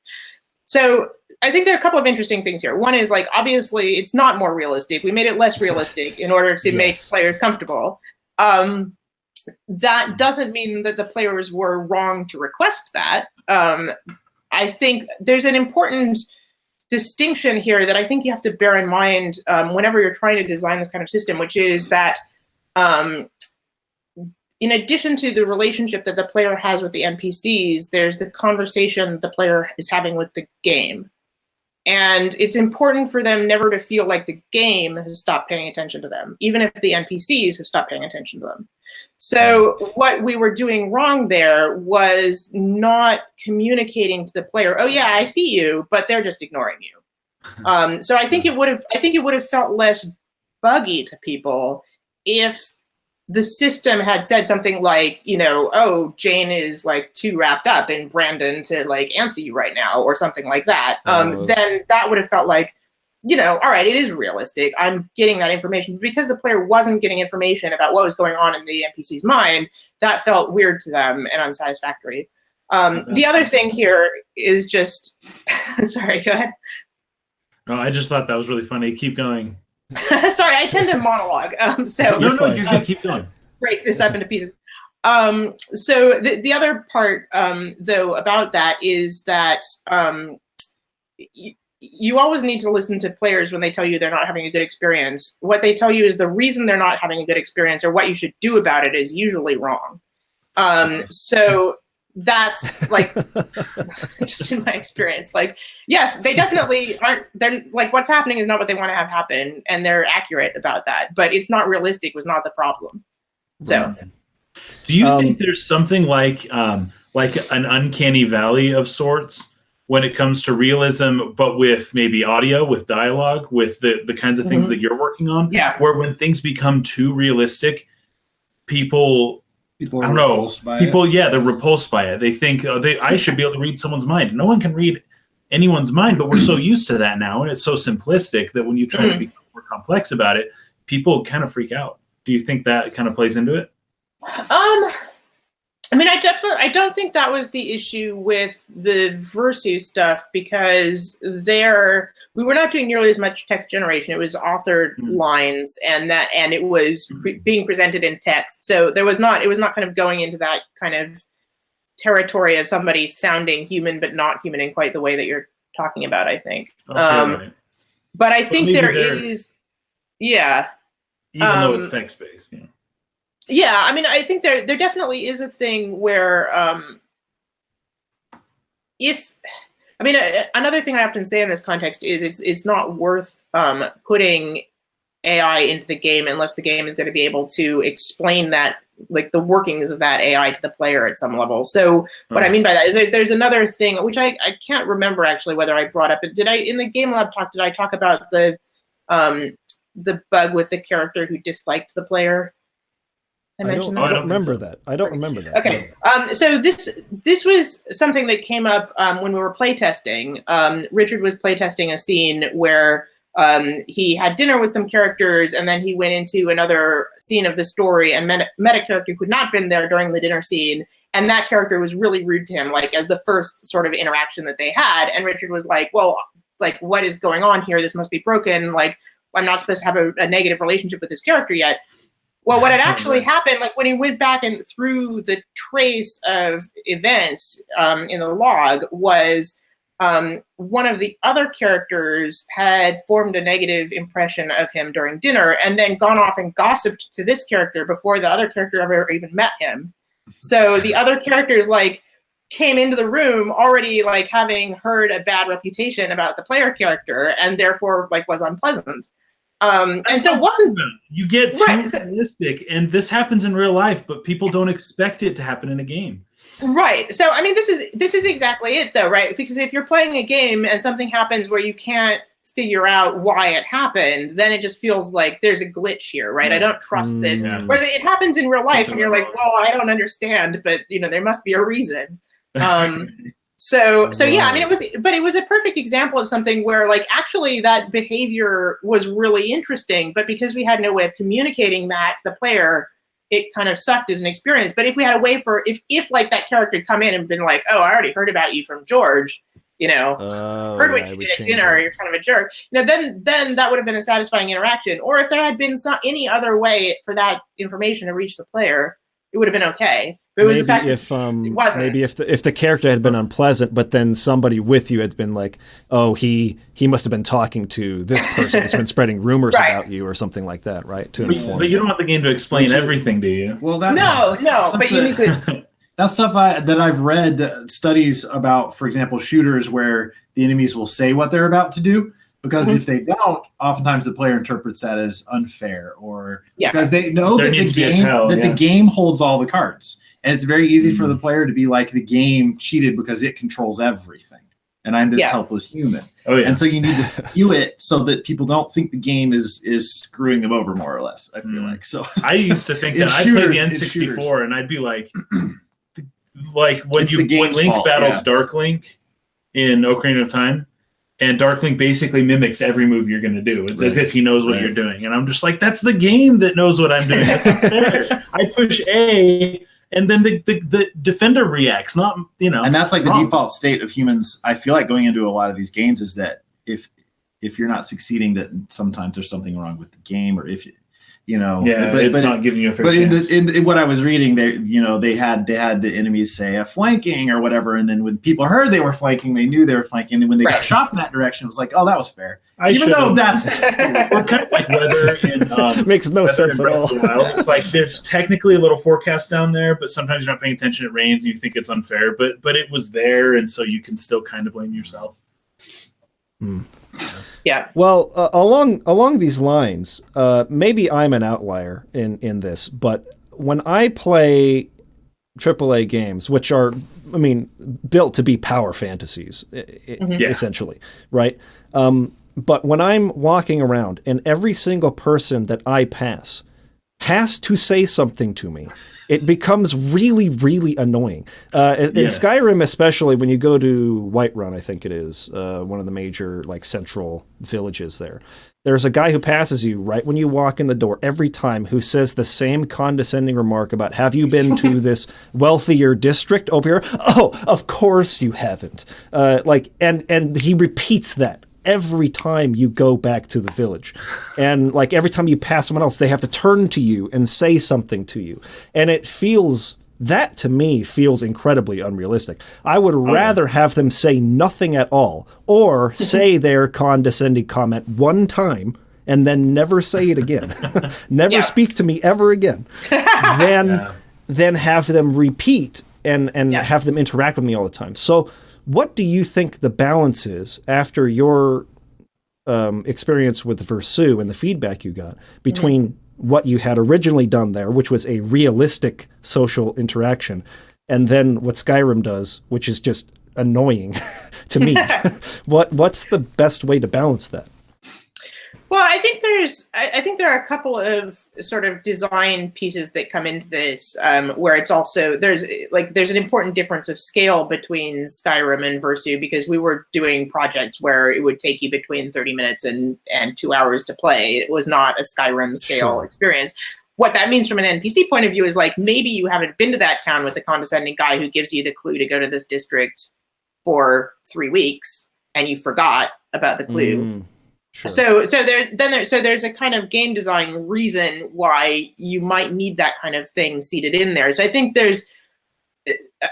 S4: So I think there are a couple of interesting things here. One is obviously it's not more realistic. We made it less realistic in order to make players comfortable. That doesn't mean that the players were wrong to request that. I think there's an important distinction here that I think you have to bear in mind whenever you're trying to design this kind of system, which is that in addition to the relationship that the player has with the NPCs, there's the conversation the player is having with the game. And it's important for them never to feel like the game has stopped paying attention to them, even if the NPCs have stopped paying attention to them. So what we were doing wrong there was not communicating to the player, oh yeah, I see you, but they're just ignoring you. So I think it would have felt less buggy to people if the system had said something like, oh, Jane is too wrapped up in Brandon to answer you right now, or something like that. Then that would have felt all right, it is realistic. I'm getting that information. Because the player wasn't getting information about what was going on in the NPC's mind, that felt weird to them and unsatisfactory. The other thing here is just, sorry, go ahead.
S3: No, I just thought that was really funny. Keep going.
S4: Sorry, I tend to monologue.
S3: You keep going.
S4: Break this up into pieces. So the other part, though, about that is that you always need to listen to players when they tell you they're not having a good experience. What they tell you is the reason they're not having a good experience or what you should do about it is usually wrong. So that's just in my experience, yes, they definitely aren't, they're what's happening is not what they want to have happen, and they're accurate about that, but it's not realistic was not the problem. So
S3: Do you think there's something like an uncanny valley of sorts when it comes to realism, but with maybe audio, with dialogue, with the kinds of things that you're working on?
S4: Yeah.
S3: Where when things become too realistic, people I don't know. They're repulsed by it. They think I should be able to read someone's mind. No one can read anyone's mind, but we're so used to that now, and it's so simplistic that when you try to be more complex about it, people kind of freak out. Do you think that kind of plays into it?
S4: I mean, I don't think that was the issue with the Versu stuff, because we were not doing nearly as much text generation. It was authored lines, and it was being presented in text. So it was not kind of going into that kind of territory of somebody sounding human but not human in quite the way that you're talking about, I think.
S3: Okay,
S4: but I think there is, yeah.
S3: Even though it's text based, yeah.
S4: Yeah, I mean, I think there definitely is a thing where another thing I often say in this context is it's not worth putting AI into the game unless the game is going to be able to explain that, like, the workings of that AI to the player at some level. So what I mean by that is there's another thing, which I can't remember actually whether I brought up, but did I, in the Game Lab talk, did I talk about the bug with the character who disliked the player?
S1: I don't remember that. I don't remember that.
S4: Okay. So this was something that came up when we were playtesting. Richard was playtesting a scene where he had dinner with some characters, and then he went into another scene of the story and met a character who had not been there during the dinner scene, and that character was really rude to him, like, as the first sort of interaction that they had. And Richard was like, well, like, what is going on here? This must be broken. Like, I'm not supposed to have a negative relationship with this character yet. Well, what had actually happened, like, when he went back and through the trace of events in the log, was one of the other characters had formed a negative impression of him during dinner and then gone off and gossiped to this character before the other character ever even met him. So the other characters, like, came into the room already, like, having heard a bad reputation about the player character, and therefore, like, was unpleasant. And so it wasn't,
S3: you get too realistic, and this happens in real life, but people don't expect it to happen in a game.
S4: Right. So I mean, this is exactly it, though, right? Because if you're playing a game and something happens where you can't figure out why it happened, then it just feels like there's a glitch here, right? I don't trust this.
S3: Yeah.
S4: Whereas it happens in real life, and you're like, well, I don't understand, but there must be a reason. So yeah, I mean, it was a perfect example of something where, like, actually that behavior was really interesting, but because we had no way of communicating that to the player, it kind of sucked as an experience. But if we had a way for, if like that character had come in and been like, oh, I already heard about you from George, heard what you did at dinner, you're kind of a jerk, then that would have been a satisfying interaction. Or if there had been any other way for that information to reach the player, it would have been okay. But it was the fact that it wasn't.
S1: Maybe if the character had been unpleasant, but then somebody with you had been like, oh, he must have been talking to this person who's been spreading rumors about you or something like that, right? To inform.
S3: But you don't want the game to explain everything, do you?
S2: Well, that's
S4: no. But you need to.
S2: That's stuff that I've read studies about. For example, shooters where the enemies will say what they're about to do. Because if they don't, oftentimes the player interprets that as unfair, or because they know that the game holds all the cards. And it's very easy for the player to be like, the game cheated because it controls everything. And I'm this helpless human. Oh, yeah. And so you need to skew it so that people don't think the game is screwing them over, more or less, I feel like. So
S3: I used to think that I played the N64 and I'd be like when Link battles Dark Link in Ocarina of Time, and Dark Link basically mimics every move you're going to do. It's as if he knows what you're doing. And I'm just like, that's the game that knows what I'm doing. I push A, and then the defender reacts, not.
S2: And that's like the default state of humans. I feel like going into a lot of these games is that if you're not succeeding, that sometimes there's something wrong with the game, or if
S3: it's not giving you a fair chance.
S2: In what I was reading, they had the enemies say a flanking or whatever, and then when people heard they were flanking, they knew they were flanking, and when they got shot in that direction, it was like, oh, that was fair. Even though that's
S3: we're kind of like weather in
S1: makes no sense at all.
S3: It's like there's technically a little forecast down there, but sometimes you're not paying attention. It rains, and you think it's unfair, but it was there, and so you can still kind of blame yourself.
S4: Yeah.
S1: Well, along these lines, maybe I'm an outlier in this, but when I play AAA games, which are, I mean, built to be power fantasies, essentially, right? But when I'm walking around and every single person that I pass has to say something to me, it becomes really, really annoying. In Skyrim, especially when you go to Whiterun, I think it is, one of the major like central villages there. There's a guy who passes you right when you walk in the door every time who says the same condescending remark about, have you been to this wealthier district over here? Oh, of course you haven't. And he repeats that every time you go back to the village. And like every time you pass someone else, they have to turn to you and say something to you. And that to me feels incredibly unrealistic. I would rather have them say nothing at all or say their condescending comment one time and then never say it again. Never speak to me ever again. Then have them repeat and have them interact with me all the time. So what do you think the balance is after your experience with Versu and the feedback you got between what you had originally done there, which was a realistic social interaction, and then what Skyrim does, which is just annoying to me? What's the best way to balance that?
S4: Well, I think there are a couple of sort of design pieces that come into this, where it's also there's an important difference of scale between Skyrim and Versu, because we were doing projects where it would take you between 30 minutes and 2 hours to play. It was not a Skyrim scale experience. What that means from an NPC point of view is like maybe you haven't been to that town with the condescending guy who gives you the clue to go to this district for 3 weeks and you forgot about the clue. Sure. So there's a kind of game design reason why you might need that kind of thing seated in there. So I think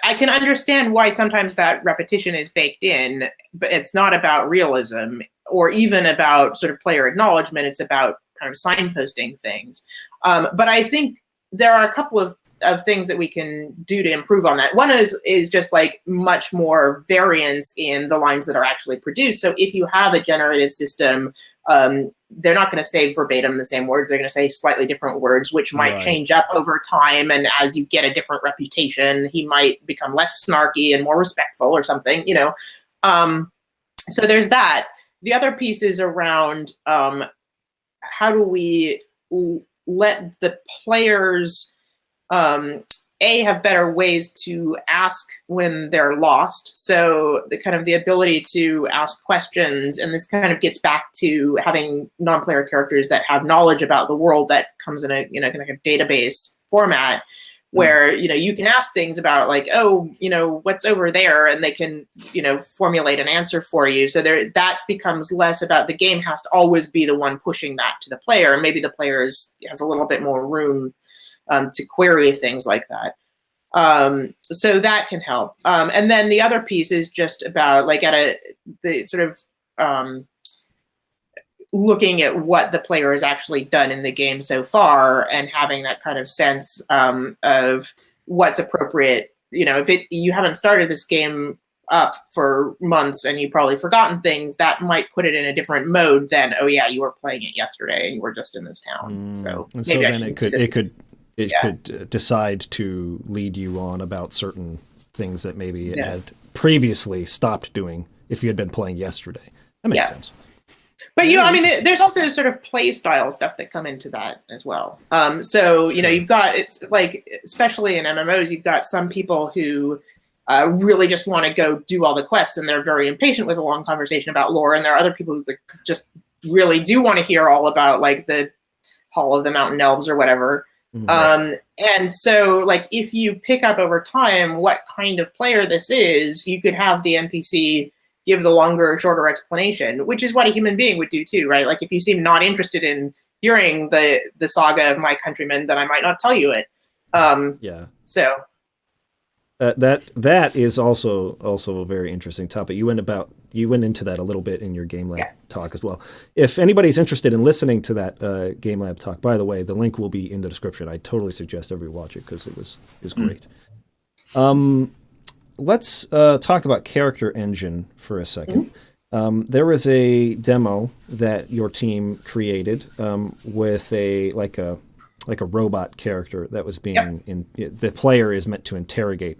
S4: I can understand why sometimes that repetition is baked in, but it's not about realism or even about sort of player acknowledgement. It's about kind of signposting things. But I think there are a couple of things that we can do to improve on that. One is just like much more variance in the lines that are actually produced. So if you have a generative system, they're not going to say verbatim the same words. They're going to say slightly different words, which might change up over time. And as you get a different reputation, he might become less snarky and more respectful or something, you know. So there's that. The other piece is around how do we let the players have better ways to ask when they're lost. So the ability to ask questions, and this kind of gets back to having non-player characters that have knowledge about the world that comes in a kind of a database format where, you can ask things about like, what's over there, and they can, formulate an answer for you. So that becomes less about the game has to always be the one pushing that to the player. And maybe the player has a little bit more room to query things like that. So that can help. And then the other piece is just about like the sort of looking at what the player has actually done in the game so far and having that kind of sense of what's appropriate. If you haven't started this game up for months and you've probably forgotten things, that might put it in a different mode than, you were playing it yesterday and you were just in this town.
S1: It could decide to lead you on about certain things that maybe it had previously stopped doing if you had been playing yesterday. That makes sense.
S4: But there's also sort of play style stuff that come into that as well. You've got, it's like, especially in MMOs, you've got some people who really just want to go do all the quests and they're very impatient with a long conversation about lore. And there are other people who just really do want to hear all about like the Hall of the Mountain Elves or whatever. And so like if you pick up over time what kind of player this is, you could have the NPC give the longer or shorter explanation, which is what a human being would do too, right? Like if you seem not interested in hearing the saga of my countrymen, then I might not tell you it. So
S1: that is also a very interesting topic. You went into that a little bit in your Game Lab talk as well. If anybody's interested in listening to that Game Lab talk, by the way, the link will be in the description. I totally suggest everybody watch it because it was great. Let's talk about Character Engine for a second. There was a demo that your team created with a like a robot character that was being the player is meant to interrogate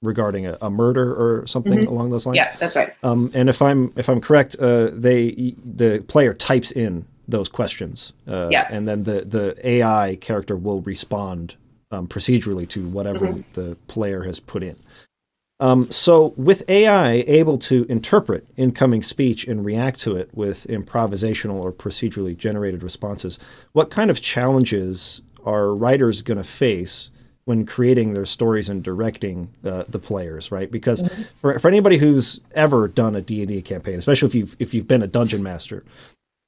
S1: regarding a murder or something along those lines.
S4: Yeah, that's right.
S1: And if I'm correct, the player types in those questions, and then the AI character will respond procedurally to whatever the player has put in. So with AI able to interpret incoming speech and react to it with improvisational or procedurally generated responses, what kind of challenges are writers going to face when creating their stories and directing the players, right? Because for anybody who's ever done a D&D campaign, especially if you've been a dungeon master,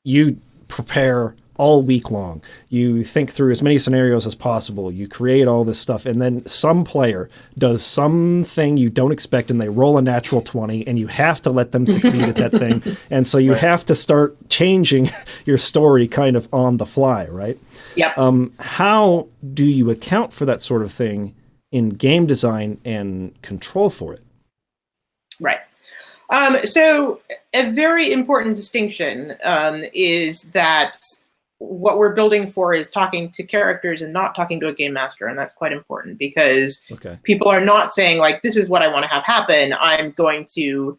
S1: you prepare all week long. You think through as many scenarios as possible. You create all this stuff, and then some player does something you don't expect, and they roll a natural 20, and you have to let them succeed at that thing. And so you have to start changing your story kind of on the fly, right?
S4: Yep.
S1: How do you account for that sort of thing in game design and control for it?
S4: Right. So a very important distinction is that what we're building for is talking to characters and not talking to a game master. And that's quite important because people are not saying like, this is what I want to have happen. I'm going to,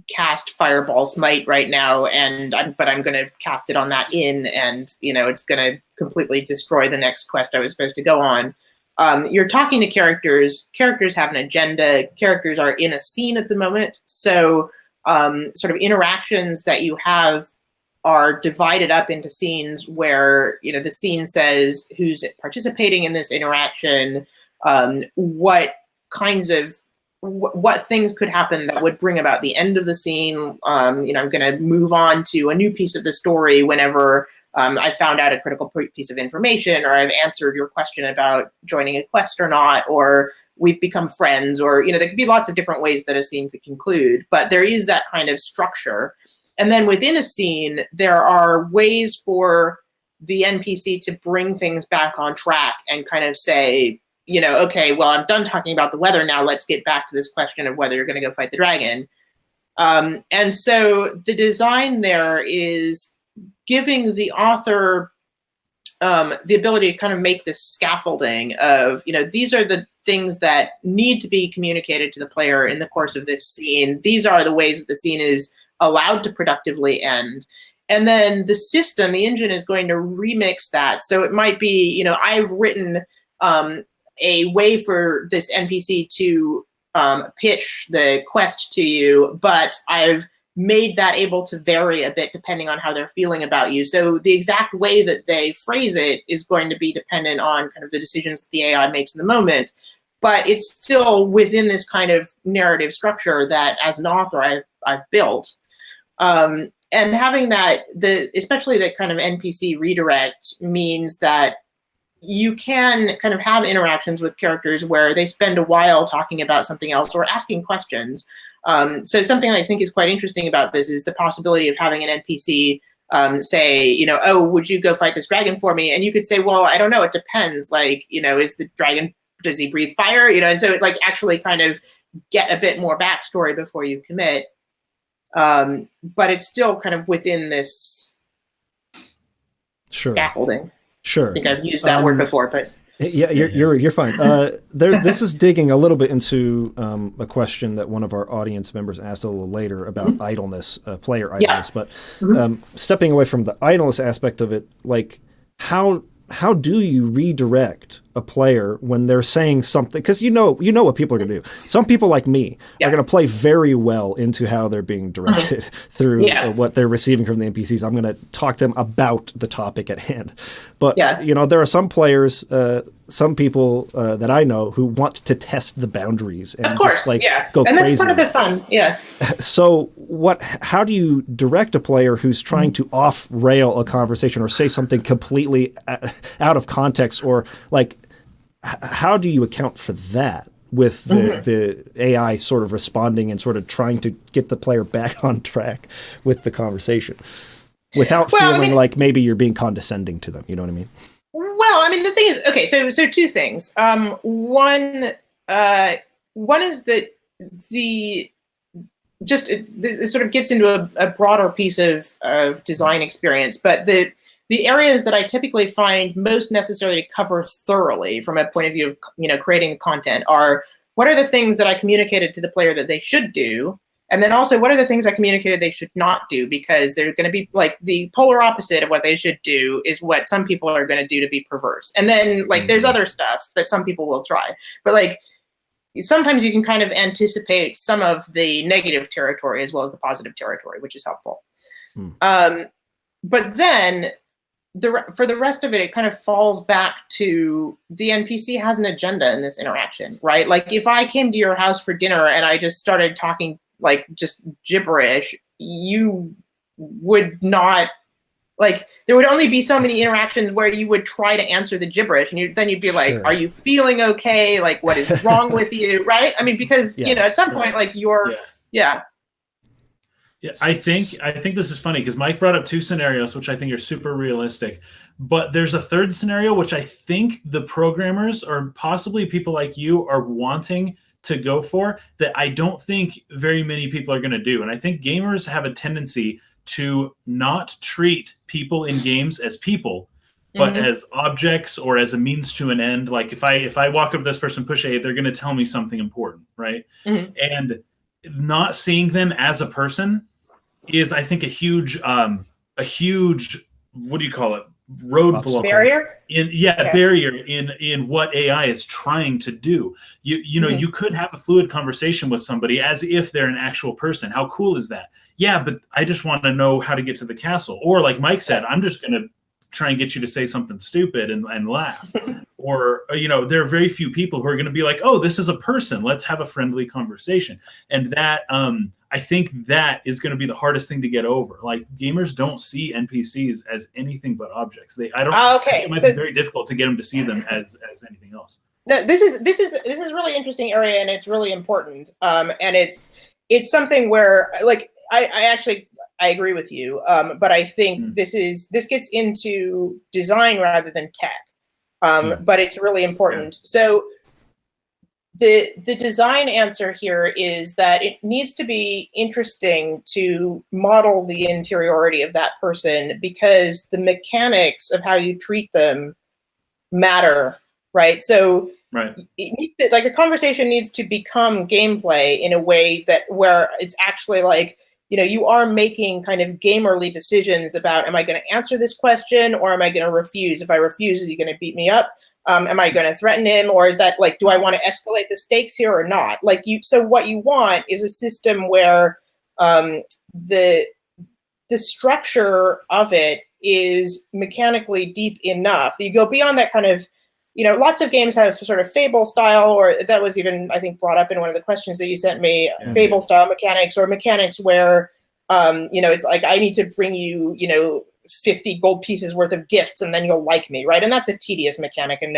S4: cast Fireball Smite right now. But I'm going to cast it on that inn and, it's going to completely destroy the next quest I was supposed to go on. You're talking to characters. Characters have an agenda. Characters are in a scene at the moment. So sort of interactions that you have are divided up into scenes where, the scene says who's participating in this interaction, what things could happen that would bring about the end of the scene. I'm going to move on to a new piece of the story whenever I found out a critical piece of information, or I've answered your question about joining a quest or not, or we've become friends, or, there could be lots of different ways that a scene could conclude, but there is that kind of structure. And then within a scene, there are ways for the NPC to bring things back on track and kind of say, okay, well, I'm done talking about the weather now. Let's get back to this question of whether you're going to go fight the dragon. And so the design there is giving the author the ability to kind of make this scaffolding of, these are the things that need to be communicated to the player in the course of this scene. These are the ways that the scene is allowed to productively end. And then the system, the engine is going to remix that. So it might be, I've written a way for this NPC to pitch the quest to you, but I've made that able to vary a bit depending on how they're feeling about you. So the exact way that they phrase it is going to be dependent on kind of the decisions that the AI makes in the moment. But it's still within this kind of narrative structure that as an author I've built. And having that, especially the kind of NPC redirect means that you can kind of have interactions with characters where they spend a while talking about something else or asking questions. So something I think is quite interesting about this is the possibility of having an NPC say, oh, would you go fight this dragon for me? And you could say, well, I don't know. It depends. Like, is the dragon, does he breathe fire? And so it like actually kind of get a bit more backstory before you commit. But it's still kind of within this scaffolding.
S1: Sure.
S4: I think I've used that word before, but
S1: yeah, you're fine. This is digging a little bit into a question that one of our audience members asked a little later about idleness, player idleness. But stepping away from the idleness aspect of it, like how do you redirect a player when they're saying something? Because you know what people are going to do. Some people like me are going to play very well into how they're being directed through what they're receiving from the NPCs. I'm going to talk to them about the topic at hand. But there are some players, some people that I know who want to test the boundaries and go
S4: and
S1: crazy.
S4: And that's part of the fun. Yeah.
S1: So how do you direct a player who's trying to off-rail a conversation or say something completely out of context, or like, how do you account for that with the AI sort of responding and sort of trying to get the player back on track with the conversation without feeling like maybe you're being condescending to them? You know what I mean?
S4: Well, I mean, the thing is, okay, so two things. One is that this sort of gets into a broader piece of design experience, but the areas that I typically find most necessary to cover thoroughly from a point of view of, you know, creating the content are, what are the things that I communicated to the player that they should do? And then also, what are the things I communicated they should not do? Because they're going to be like the polar opposite of what they should do is what some people are going to do to be perverse. And then like there's other stuff that some people will try. But like sometimes you can kind of anticipate some of the negative territory as well as the positive territory, which is helpful. But then for the rest of it, it kind of falls back to the NPC has an agenda in this interaction, right? Like if I came to your house for dinner and I just started talking like just gibberish, you would not, like, there would only be so many interactions where you would try to answer the gibberish, and then you'd be like, are you feeling okay? Like, what is wrong with you, right? I mean, because, you know, at some point, like, you're, Yeah,
S3: I think this is funny because Mike brought up two scenarios, which I think are super realistic. But there's a third scenario, which I think the programmers or possibly people like you are wanting to go for, that I don't think very many people are going to do. And I think gamers have a tendency to not treat people in games as people, but as objects or as a means to an end. Like if I walk up to this person, push A, they're going to tell me something important, right? And not seeing them as a person is, I think, a huge, what do you call it? Roadblock.
S4: Barrier?
S3: Barrier in what AI is trying to do. You know, you could have a fluid conversation with somebody as if they're an actual person. How cool is that? Yeah, but I just want to know how to get to the castle. Or like Mike said, I'm just going to try and get you to say something stupid and laugh. Or, you know, there are very few people who are going to be like, oh, this is a person. Let's have a friendly conversation. And that, I think that is going to be the hardest thing to get over. Like gamers don't see NPCs as anything but objects. It might be very difficult to get them to see them as anything else.
S4: No, this is a really interesting area, and it's really important. And it's something where, like, I agree with you, but I think this gets into design rather than tech, but it's really important. So the design answer here is that it needs to be interesting to model the interiority of that person, because the mechanics of how you treat them matter, right? So like a conversation needs to become gameplay in a way where it's actually like, you know, you are making kind of gamerly decisions about, am I going to answer this question or am I going to refuse? If I refuse, is he going to beat me up? Am I going to threaten him? Or is that like, do I want to escalate the stakes here or not? Like so what you want is a system where the structure of it is mechanically deep enough. You go beyond that kind of, you know, lots of games have sort of Fable style, or that was even, I think, brought up in one of the questions that you sent me, Fable style mechanics, or mechanics where, you know, it's like, I need to bring you, you know, 50 gold pieces worth of gifts and then you'll like me, right? And that's a tedious mechanic and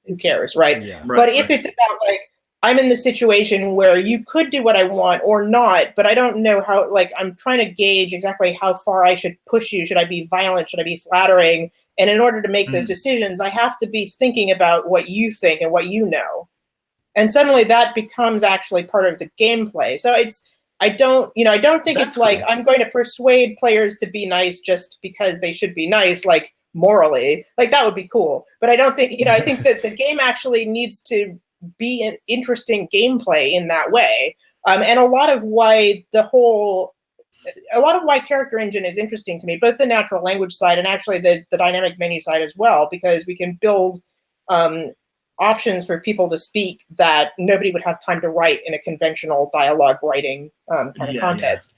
S4: who cares, right? But if it's about like, I'm in the situation where you could do what I want or not, but I don't know how, like, I'm trying to gauge exactly how far I should push you. Should I be violent? Should I be flattering? And in order to make those decisions, I have to be thinking about what you think and what you know. And suddenly that becomes actually part of the gameplay. So I don't think it's cool. Like, I'm going to persuade players to be nice just because they should be nice, like morally. Like, that would be cool. But I don't think, I think that the game actually needs to be an interesting gameplay in that way. And a lot of why Character Engine is interesting to me, both the natural language side and actually the dynamic menu side as well, because we can build options for people to speak that nobody would have time to write in a conventional dialogue writing kind of context.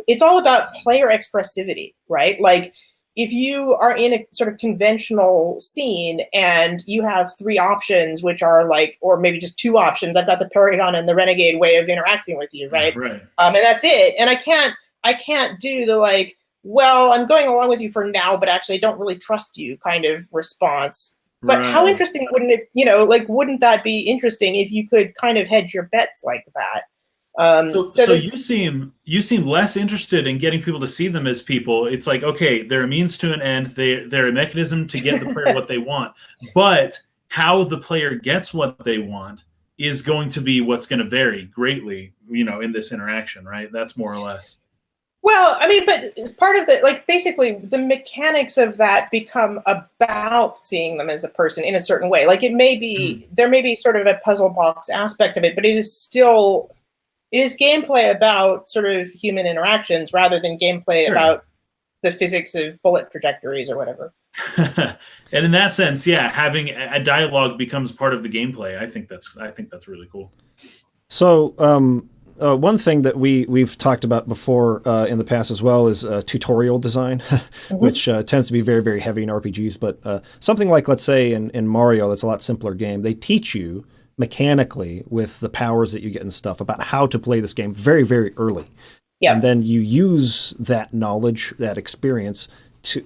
S4: It's all about player expressivity, right? Like, if you are in a sort of conventional scene and you have 3 options, which are like, or maybe just 2 options, I've got the Paragon and the Renegade way of interacting with you, right? And that's it. And I can't do the like, well, I'm going along with you for now, but actually I don't really trust you kind of response. But how interesting wouldn't it, wouldn't that be interesting if you could kind of hedge your bets like that?
S3: So you seem less interested in getting people to see them as people. It's like, okay, they're a means to an end. They're a mechanism to get the player what they want. But how the player gets what they want is going to be what's going to vary greatly, in this interaction, right? That's more or less.
S4: Well, I mean, but part of the, like, basically the mechanics of that become about seeing them as a person in a certain way. Like, it may be, there may be sort of a puzzle box aspect of it, but it is gameplay about sort of human interactions rather than gameplay about the physics of bullet trajectories or whatever.
S3: And in that sense, yeah, having a dialogue becomes part of the gameplay. I think that's really cool.
S1: So, one thing that we've talked about before in the past as well is tutorial design, which tends to be very, very heavy in RPGs. But something like, let's say, in Mario, that's a lot simpler game. They teach you mechanically with the powers that you get and stuff about how to play this game very, very early. Yeah. And then you use that knowledge, that experience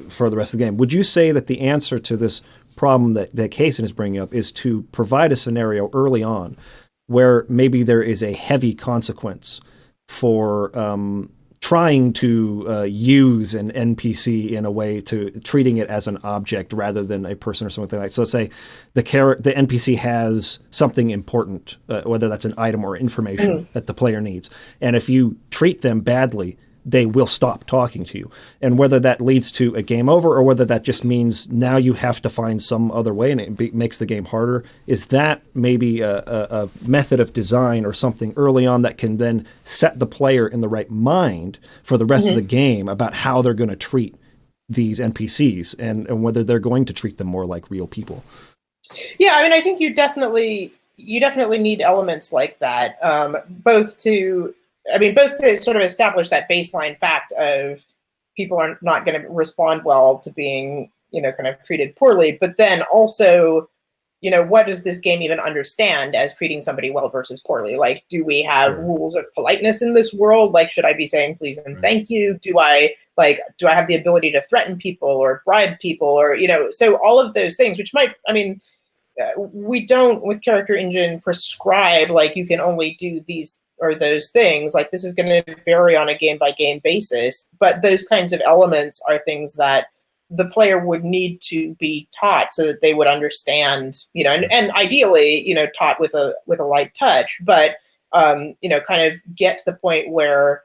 S1: for the rest of the game. Would you say that the answer to this problem that Kaysen is bringing up is to provide a scenario early on where maybe there is a heavy consequence for trying to use an NPC in a way to treating it as an object rather than a person or something like that? So say the NPC has something important, whether that's an item or information that the player needs. And if you treat them badly, they will stop talking to you. And whether that leads to a game over or whether that just means now you have to find some other way and it makes the game harder, is that maybe a method of design or something early on that can then set the player in the right mind for the rest of the game about how they're going to treat these NPCs and whether they're going to treat them more like real people?
S4: Yeah, I mean, I think you definitely need elements like that, both to sort of establish that baseline fact of people are not going to respond well to being, kind of treated poorly. But then also, what does this game even understand as treating somebody well versus poorly? Like, do we have rules of politeness in this world? Like, should I be saying please and thank you? Do I have the ability to threaten people or bribe people or, so all of those things, which we don't with Character Engine prescribe, like, you can only do these or those things. Like, this is going to vary on a game-by-game basis, but those kinds of elements are things that the player would need to be taught so that they would understand, and ideally, taught with a light touch, but, kind of get to the point where,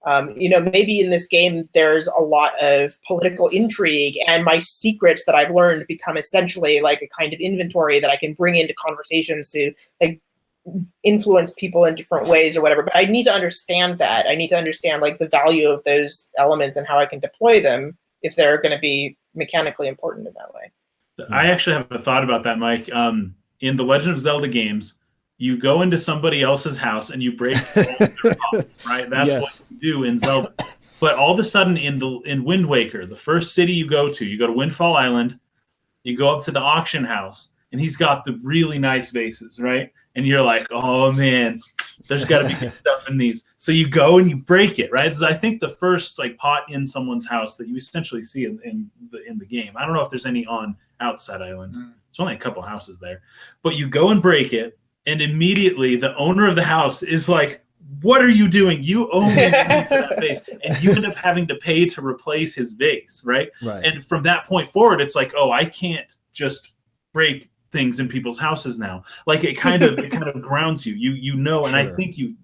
S4: maybe in this game there's a lot of political intrigue and my secrets that I've learned become essentially like a kind of inventory that I can bring into conversations to, like, influence people in different ways or whatever. But I need to understand that. I need to understand, like, the value of those elements and how I can deploy them if they're going to be mechanically important in that way.
S3: I actually have a thought about that, Mike. In the Legend of Zelda games, you go into somebody else's house and you break all their pots, right? That's what you do in Zelda. But all of a sudden in Wind Waker, the first city you go to Windfall Island, you go up to the auction house, and he's got the really nice vases, right? And you're like, oh man, there's got to be good stuff in these. So you go and you break it, right? So I think the first pot in someone's house that you essentially see in the game. I don't know if there's any on Outside Island. There's only a couple houses there, but you go and break it, and immediately the owner of the house is like, "What are you doing? You owe me money for that vase," and you end up having to pay to replace his vase, right? And from that point forward, it's like, oh, I can't just break things in people's houses now. Like, it kind of grounds you, and I think you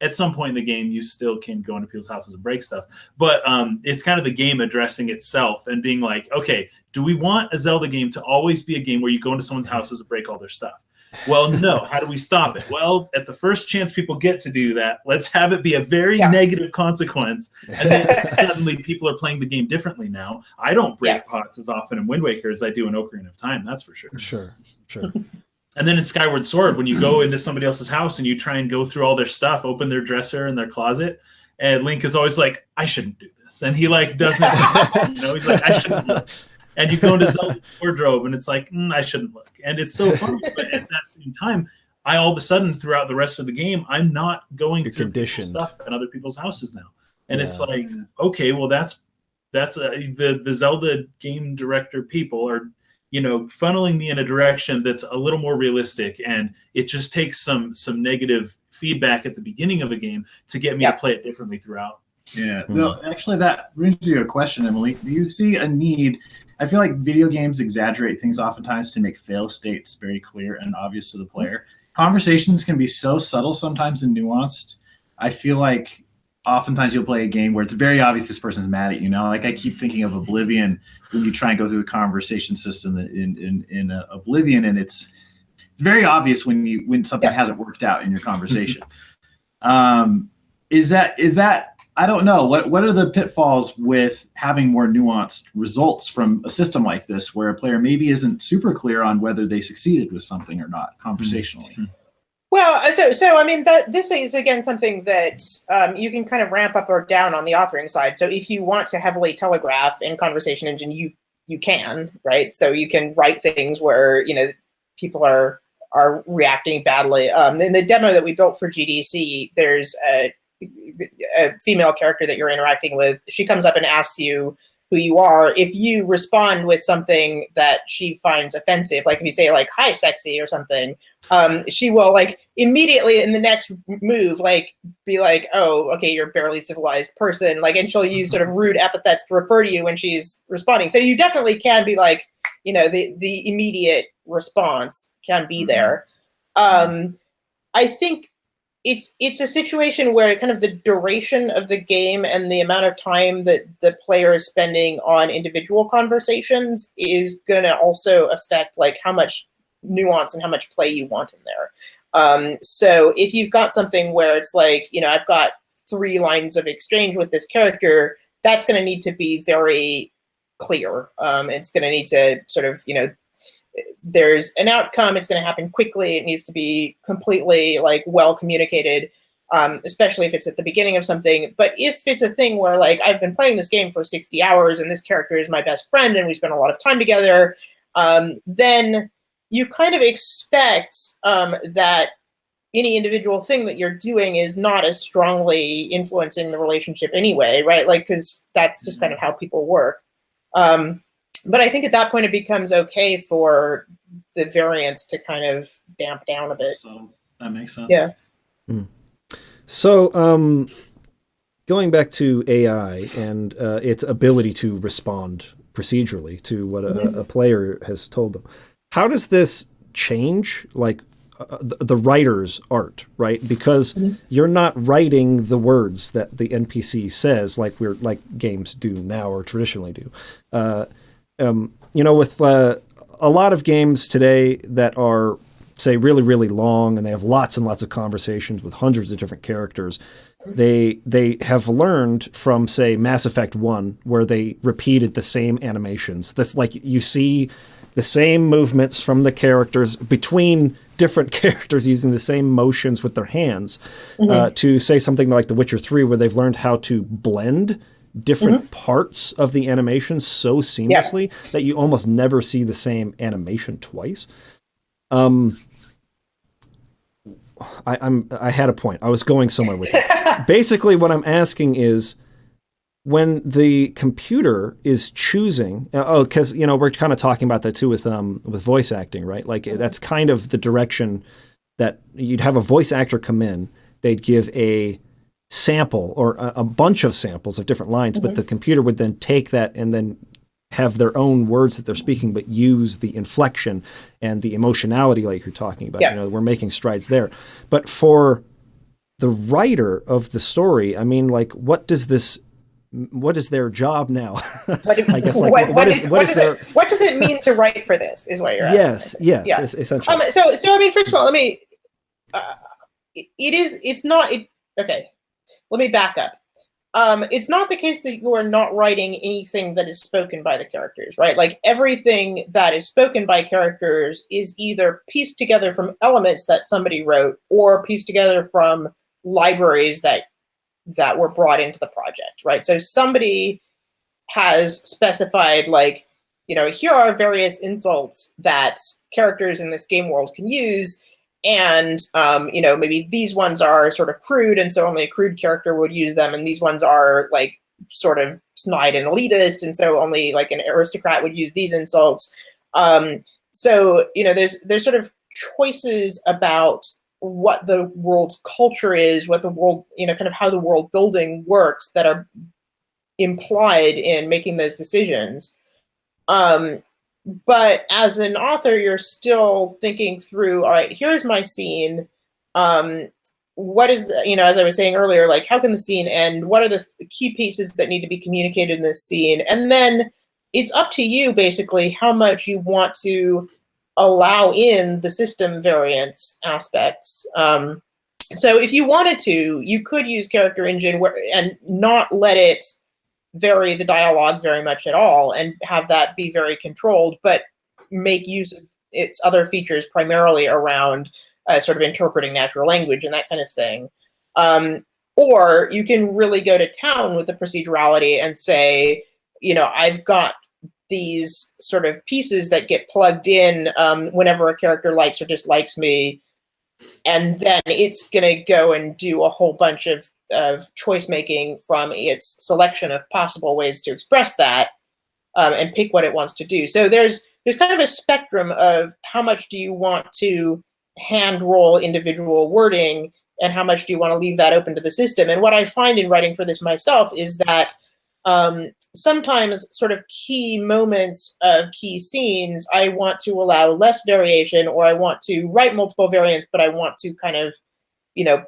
S3: at some point in the game you still can go into people's houses and break stuff, but it's kind of the game addressing itself and being like, okay, do we want a Zelda game to always be a game where you go into someone's houses and break all their stuff? Well, no. How do we stop it? Well, at the first chance people get to do that, let's have it be a very negative consequence. And then suddenly people are playing the game differently now. I don't break pots as often in Wind Waker as I do in Ocarina of Time, that's for sure.
S1: Sure.
S3: And then in Skyward Sword, when you go into somebody else's house and you try and go through all their stuff, open their dresser and their closet, and Link is always like, I shouldn't do this. And he doesn't, he's like, I shouldn't look. And you go into Zelda's wardrobe, and it's like, I shouldn't look. And it's so funny. But at that same time, I all of a sudden, throughout the rest of the game, I'm not going through people's stuff in other people's houses now. And it's like, okay, well, that's the Zelda game director people are, funneling me in a direction that's a little more realistic. And it just takes some negative feedback at the beginning of a game to get me to play it differently throughout.
S2: Yeah. No, actually, that brings me to a question, Emily. Do you see a need? I feel like video games exaggerate things oftentimes to make fail states very clear and obvious to the player. Conversations can be so subtle sometimes and nuanced. I feel like oftentimes you'll play a game where it's very obvious this person's mad at you. Now, like I keep thinking of Oblivion when you try and go through the conversation system in Oblivion, and it's very obvious when something hasn't worked out in your conversation. Is that I don't know. What are the pitfalls with having more nuanced results from a system like this, where a player maybe isn't super clear on whether they succeeded with something or not conversationally?
S4: Mm-hmm. Well, so I mean, this is again something that you can kind of ramp up or down on the authoring side. So if you want to heavily telegraph in Conversation Engine, you can, right? So you can write things where people are reacting badly. In the demo that we built for GDC, there's a female character that you're interacting with. She comes up and asks you who you are. If you respond with something that she finds offensive, like if you say like "hi sexy" or something, she will like immediately in the next move like be like, "Oh, okay, you're a barely civilized person," like, and she'll use sort of rude epithets to refer to you when she's responding. So you definitely can be like, the immediate response can be there. I think it's a situation where kind of the duration of the game and the amount of time that the player is spending on individual conversations is going to also affect like how much nuance and how much play you want in there. So if you've got something where it's like, I've got 3 lines of exchange with this character, that's going to need to be very clear. It's going to need to sort of, there's an outcome, it's going to happen quickly, it needs to be completely like well communicated, especially if it's at the beginning of something. But if it's a thing where like I've been playing this game for 60 hours and this character is my best friend and we spend a lot of time together, then you kind of expect that any individual thing that you're doing is not as strongly influencing the relationship anyway, right? Like, because that's just kind of how people work. But I think at that point it becomes okay for the variance to kind of damp down a bit.
S2: So that makes sense.
S4: Yeah.
S1: So going back to AI and its ability to respond procedurally to what a player has told them, how does this change like the writer's art, right? Because you're not writing the words that the NPC says like games do now or traditionally do. With a lot of games today that are, say, really, really long and they have lots and lots of conversations with hundreds of different characters, they have learned from, say, Mass Effect 1, where they repeated the same animations. That's like you see the same movements from the characters between different characters using the same motions with their hands, to say something like The Witcher 3, where they've learned how to blend different parts of the animation so seamlessly that you almost never see the same animation twice. I had a point. I was going somewhere with it. Basically, what I'm asking is, when the computer is choosing, because we're kind of talking about that too with voice acting, right? Like that's kind of the direction that you'd have a voice actor come in. They'd give a sample or a bunch of samples of different lines, but the computer would then take that and then have their own words that they're speaking, but use the inflection and the emotionality like you're talking about. We're making strides there. But for the writer of the story, I mean, like, what is their job now? I guess, like, what
S4: does it mean to write for this is what you're asking.
S1: Yes, essentially.
S4: So I mean, first of all, okay. Let me back up. It's not the case that you are not writing anything that is spoken by the characters, right? Like everything that is spoken by characters is either pieced together from elements that somebody wrote or pieced together from libraries that were brought into the project, right? So somebody has specified, like, here are various insults that characters in this game world can use. And, maybe these ones are sort of crude, and so only a crude character would use them. And these ones are like sort of snide and elitist, and so only like an aristocrat would use these insults. So, there's sort of choices about what the world's culture is, what the world, kind of how the world building works that are implied in making those decisions. But as an author, you're still thinking through, all right, here's my scene. what is the, as I was saying earlier, like how can the scene end? What are the key pieces that need to be communicated in this scene? And then it's up to you basically how much you want to allow in the system variance aspects. So if you wanted to, you could use Character Engine and not let it vary the dialogue very much at all and have that be very controlled, but make use of its other features primarily around sort of interpreting natural language and that kind of thing. Or you can really go to town with the procedurality and say, I've got these sort of pieces that get plugged in whenever a character likes or dislikes me, and then it's going to go and do a whole bunch of choice making from its selection of possible ways to express that, and pick what it wants to do. So there's kind of a spectrum of how much do you want to hand roll individual wording and how much do you want to leave that open to the system. And what I find in writing for this myself is that sometimes sort of key moments of key scenes, I want to allow less variation, or I want to write multiple variants, but I want to kind of,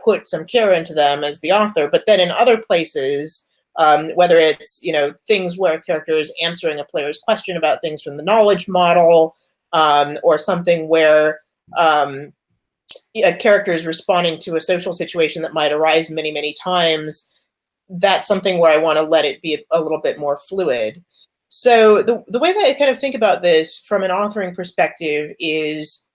S4: put some care into them as the author. But then in other places, whether it's, things where a character is answering a player's question about things from the knowledge model, or something where a character is responding to a social situation that might arise many, many times, that's something where I want to let it be a little bit more fluid. So the way that I kind of think about this from an authoring perspective is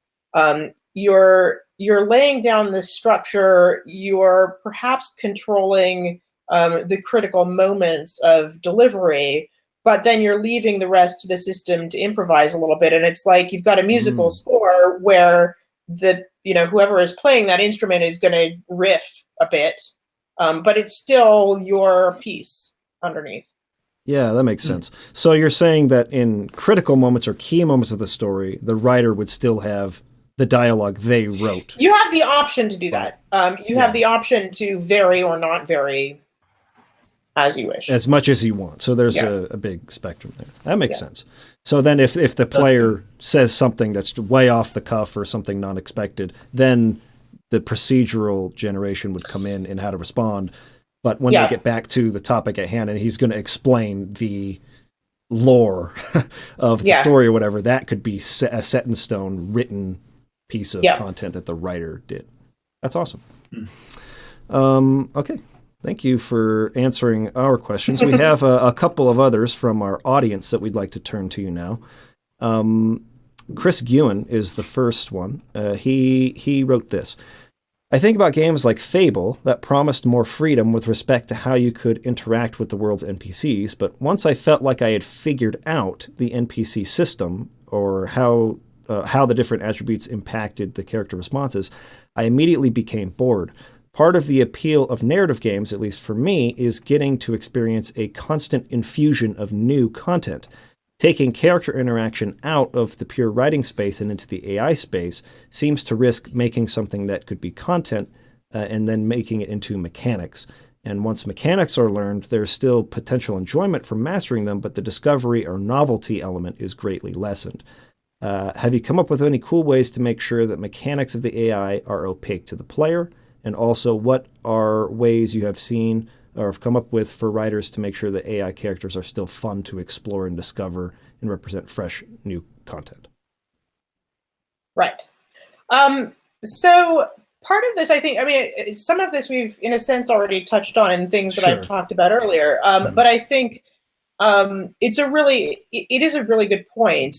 S4: you're laying down this structure, you're perhaps controlling the critical moments of delivery, but then you're leaving the rest to the system to improvise a little bit. And it's like you've got a musical score where whoever is playing that instrument is going to riff a bit, but it's still your piece underneath.
S1: Yeah, that makes sense. So you're saying that in critical moments or key moments of the story, the writer would still have the dialogue they wrote.
S4: You have the option to do that. You have the option to vary or not vary as you wish.
S1: As much as you want. So there's a big spectrum there. That makes sense. So then if the player says something that's way off the cuff or something non-expected, then the procedural generation would come in and how to respond. But when they get back to the topic at hand and he's going to explain the lore of the story or whatever, that could be a set in stone written piece of content that the writer did. That's awesome. Okay. Thank you for answering our questions. We have a couple of others from our audience that we'd like to turn to you now. Chris Guin is the first one. He wrote this. I think about games like Fable that promised more freedom with respect to how you could interact with the world's NPCs, but once I felt like I had figured out the NPC system or how the different attributes impacted the character responses, I immediately became bored. Part of the appeal of narrative games, at least for me, is getting to experience a constant infusion of new content. Taking character interaction out of the pure writing space and into the AI space seems to risk making something that could be content and then making it into mechanics. And once mechanics are learned, there's still potential enjoyment from mastering them, but the discovery or novelty element is greatly lessened. Have you come up with any cool ways to make sure that mechanics of the AI are opaque to the player? And also, what are ways you have seen or have come up with for writers to make sure that AI characters are still fun to explore and discover and represent fresh, new content?
S4: Right. So part of this, I think, some of this we've, in a sense, already touched on in things that I've talked about earlier. But I think it is a really good point.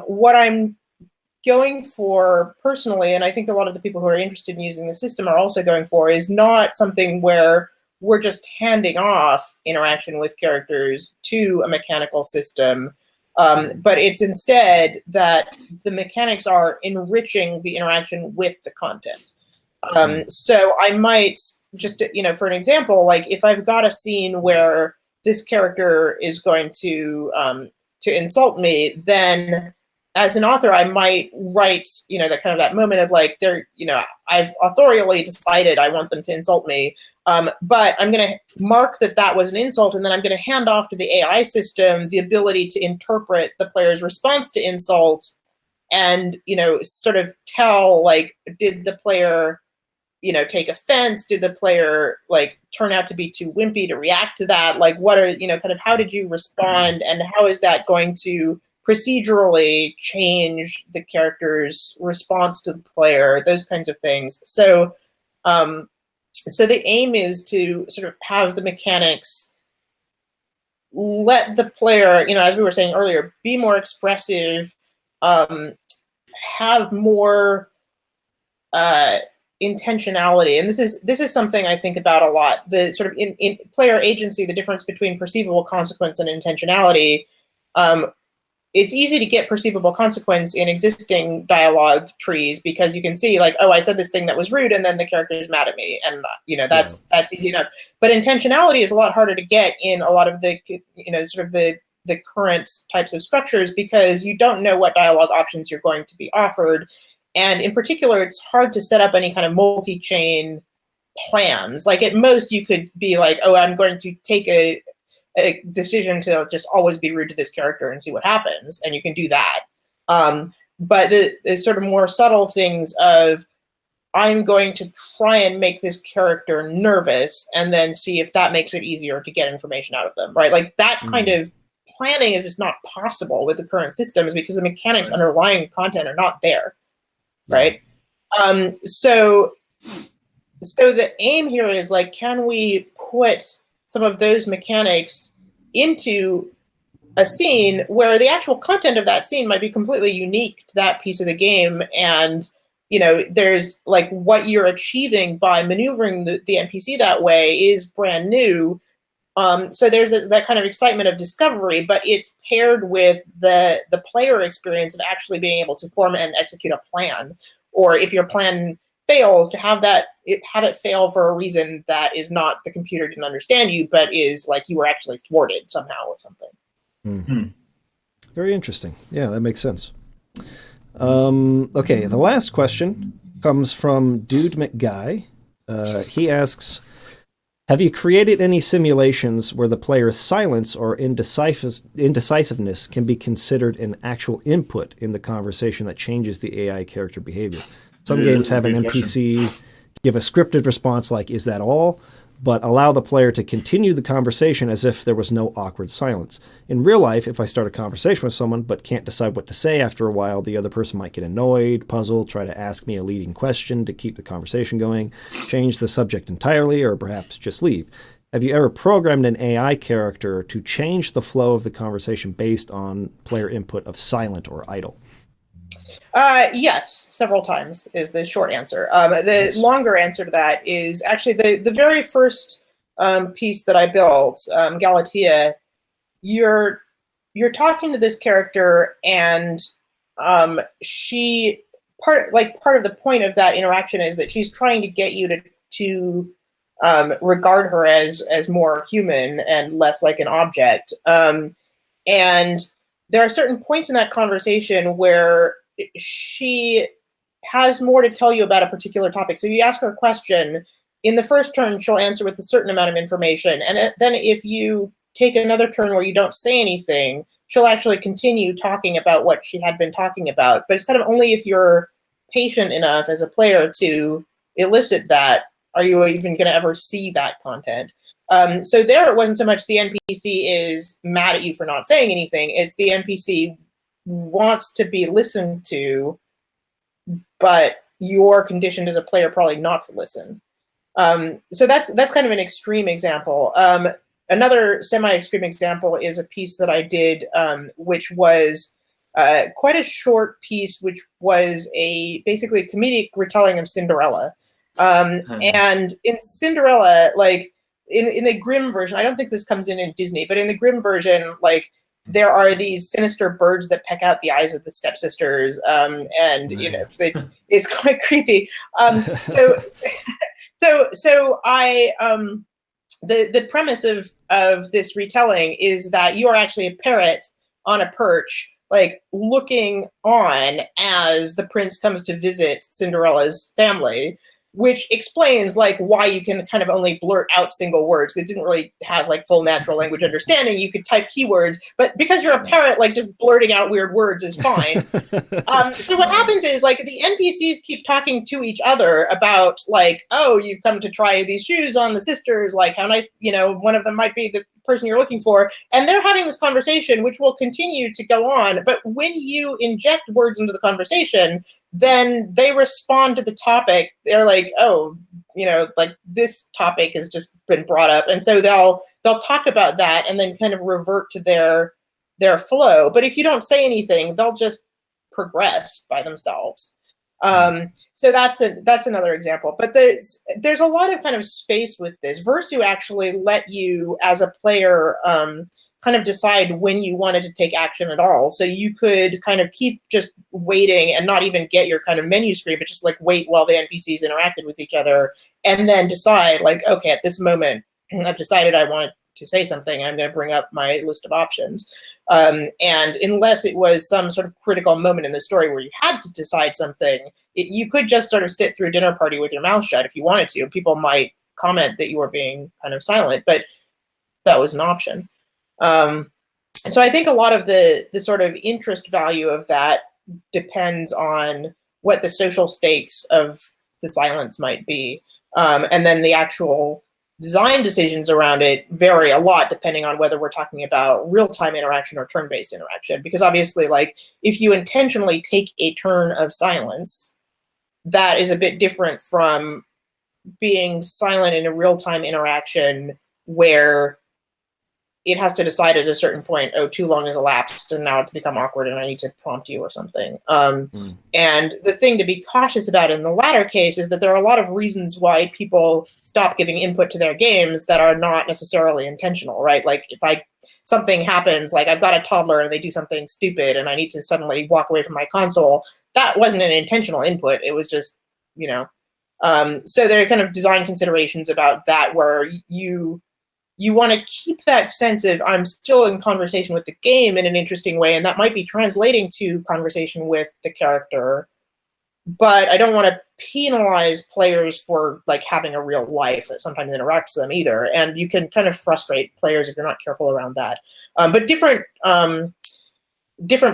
S4: What I'm going for personally, and I think a lot of the people who are interested in using the system are also going for, is not something where we're just handing off interaction with characters to a mechanical system, but it's instead that the mechanics are enriching the interaction with the content. So I might just, for an example, like if I've got a scene where this character is going to insult me, then as an author, I might write, that kind of that moment of like, I've authorially decided I want them to insult me, but I'm going to mark that was an insult, and then I'm going to hand off to the AI system the ability to interpret the player's response to insult, and sort of tell, like, did the player take offense? Did the player like turn out to be too wimpy to react to that? Like, what are, kind of how did you respond, and how is that going to procedurally change the character's response to the player? Those kinds of things. So, so the aim is to sort of have the mechanics let the player, as we were saying earlier, be more expressive, have more intentionality. And this is something I think about a lot. The sort of in player agency, the difference between perceivable consequence and intentionality. It's easy to get perceivable consequence in existing dialogue trees because you can see like, oh, I said this thing that was rude, and then the character's mad at me, and that's easy enough. But intentionality is a lot harder to get in a lot of the sort of the current types of structures because you don't know what dialogue options you're going to be offered, and in particular, it's hard to set up any kind of multi-chain plans. Like at most, you could be like, oh, I'm going to take a decision to just always be rude to this character and see what happens, and you can do that. But the sort of more subtle things of I'm going to try and make this character nervous and then see if that makes it easier to get information out of them, right? Like that kind of planning is just not possible with the current systems because the mechanics underlying content are not there, right? So the aim here is like, can we put some of those mechanics into a scene where the actual content of that scene might be completely unique to that piece of the game, and there's like what you're achieving by maneuvering the NPC that way is brand new. So there's that kind of excitement of discovery, but it's paired with the player experience of actually being able to form and execute a plan, or if your plan fails, to have it fail for a reason that is not the computer didn't understand you, but is like you were actually thwarted somehow or something.
S1: Very interesting. Yeah, that makes sense. Okay, the last question comes from Dude McGuy. He asks, have you created any simulations where the player's silence or indecisiveness can be considered an actual input in the conversation that changes the AI character behavior? Some games have an NPC give a scripted response like, is that all? But allow the player to continue the conversation as if there was no awkward silence. In real life, if I start a conversation with someone but can't decide what to say after a while, the other person might get annoyed, puzzled, try to ask me a leading question to keep the conversation going, change the subject entirely, or perhaps just leave. Have you ever programmed an AI character to change the flow of the conversation based on player input of silent or idle?
S4: Yes, several times is the short answer. The longer answer to that is actually the very first piece that I built, Galatea. You're talking to this character, and she part of the point of that interaction is that she's trying to get you to regard her as more human and less like an object. And there are certain points in that conversation where she has more to tell you about a particular topic. So you ask her a question. In the first turn, she'll answer with a certain amount of information. And then if you take another turn where you don't say anything, she'll actually continue talking about what she had been talking about. But it's kind of only if you're patient enough as a player to elicit that, are you even going to ever see that content. So there it wasn't so much the NPC is mad at you for not saying anything. It's the NPC wants to be listened to, but you're conditioned as a player probably not to listen. So that's kind of an extreme example. Another semi-extreme example is a piece that I did, which was quite a short piece, which was basically a comedic retelling of Cinderella. And in Cinderella, like in the Grimm version, I don't think this comes in Disney, but in the Grimm version, like there are these sinister birds that peck out the eyes of the stepsisters, and it's quite creepy. So I the premise of this retelling is that you are actually a parrot on a perch, like looking on as the prince comes to visit Cinderella's family. which explains like why you can kind of only blurt out single words. It didn't really have like full natural language understanding. You could type keywords, but because you're a parrot, like just blurting out weird words is fine. So what happens is like the NPCs keep talking to each other about like, oh, you've come to try these shoes on the sisters, like how nice, you know, one of them might be the person you're looking for. And they're having this conversation, which will continue to go on. But when you inject words into the conversation, then they respond to the topic. They're like, oh, you know, like this topic has just been brought up. And so they'll talk about that and then kind of revert to their flow. But if you don't say anything, they'll just progress by themselves. So that's another example. But there's a lot of kind of space with this. Versu actually let you, as a player, kind of decide when you wanted to take action at all. So you could kind of keep just waiting and not even get your kind of menu screen, but just like wait while the NPCs interacted with each other, and then decide like, okay, at this moment, I've decided I want to say something. I'm going to bring up my list of options. And unless it was some sort of critical moment in the story where you had to decide something, you could just sort of sit through a dinner party with your mouth shut if you wanted to. People might comment that you were being kind of silent, but that was an option. So I think a lot of the sort of interest value of that depends on what the social stakes of the silence might be. And then the actual design decisions around it vary a lot depending on whether we're talking about real-time interaction or turn-based interaction. Because obviously, like, if you intentionally take a turn of silence, that is a bit different from being silent in a real-time interaction where it has to decide at a certain point, oh, too long has elapsed and now it's become awkward and I need to prompt you or something. And the thing to be cautious about in the latter case is that there are a lot of reasons why people stop giving input to their games that are not necessarily intentional, right? Like if something happens, like I've got a toddler and they do something stupid and I need to suddenly walk away from my console, that wasn't an intentional input. It was just, you know. So there are kind of design considerations about that where you want to keep that sense of I'm still in conversation with the game in an interesting way, and that might be translating to conversation with the character. But I don't want to penalize players for like having a real life that sometimes interacts with them either. And you can kind of frustrate players if you're not careful around that. But different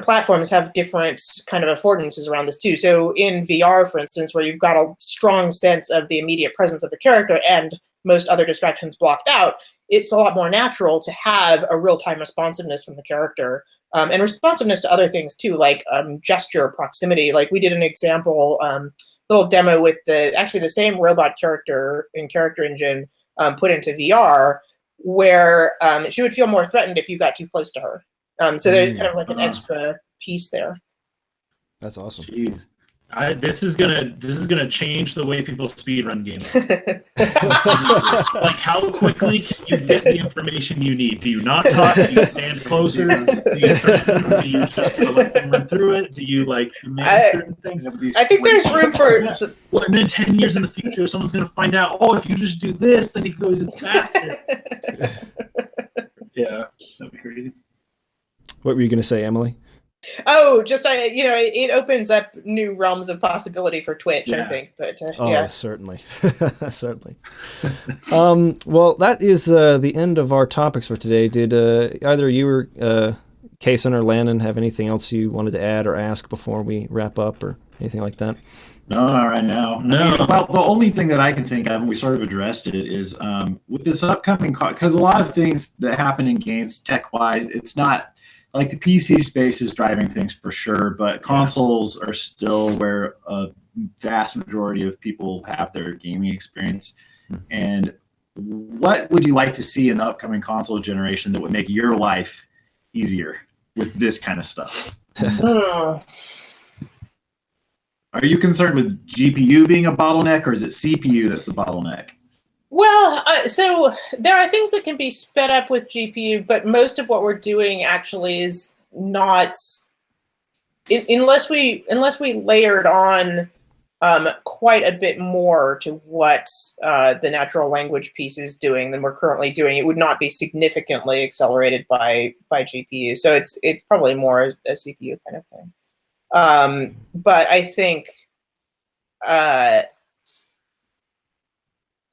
S4: platforms have different kind of affordances around this too. So in VR, for instance, where you've got a strong sense of the immediate presence of the character and most other distractions blocked out, it's a lot more natural to have a real-time responsiveness from the character, and responsiveness to other things too, like gesture proximity. Like we did an example, little demo with the same robot character in Character Engine put into VR, where she would feel more threatened if you got too close to her. So there's kind of like an extra piece there.
S1: That's awesome.
S3: Jeez. This is gonna change the way people speedrun games. Like, how quickly can you get the information you need? Do you not talk? Do you stand closer? Do you just let them run through it? Do you like demand certain things?
S4: I think there's room for.
S3: Well, and then 10 years in the future, someone's gonna find out. Oh, if you just do this, then you can go even faster. Yeah, that'd be crazy.
S1: What were you going to say, Emily?
S4: Oh, just it opens up new realms of possibility for Twitch, I think. But yeah,
S1: certainly, certainly. Well, that is the end of our topics for today. Did either you or Kaysen or Landon have anything else you wanted to add or ask before we wrap up, or anything like that?
S2: No, not right now.
S3: No.
S2: Well, the only thing that I can think of, and we sort of addressed it, is with this upcoming, because a lot of things that happen in games tech-wise, it's not. Like the PC space is driving things for sure, but consoles are still where a vast majority of people have their gaming experience. And what would you like to see in the upcoming console generation that would make your life easier with this kind of stuff? Are you concerned with GPU being a bottleneck, or is it CPU that's a bottleneck?
S4: Well, so there are things that can be sped up with GPU, but most of what we're doing actually is not, unless we layered on quite a bit more to what the natural language piece is doing than we're currently doing, it would not be significantly accelerated by GPU. So it's probably more a CPU kind of thing. But I think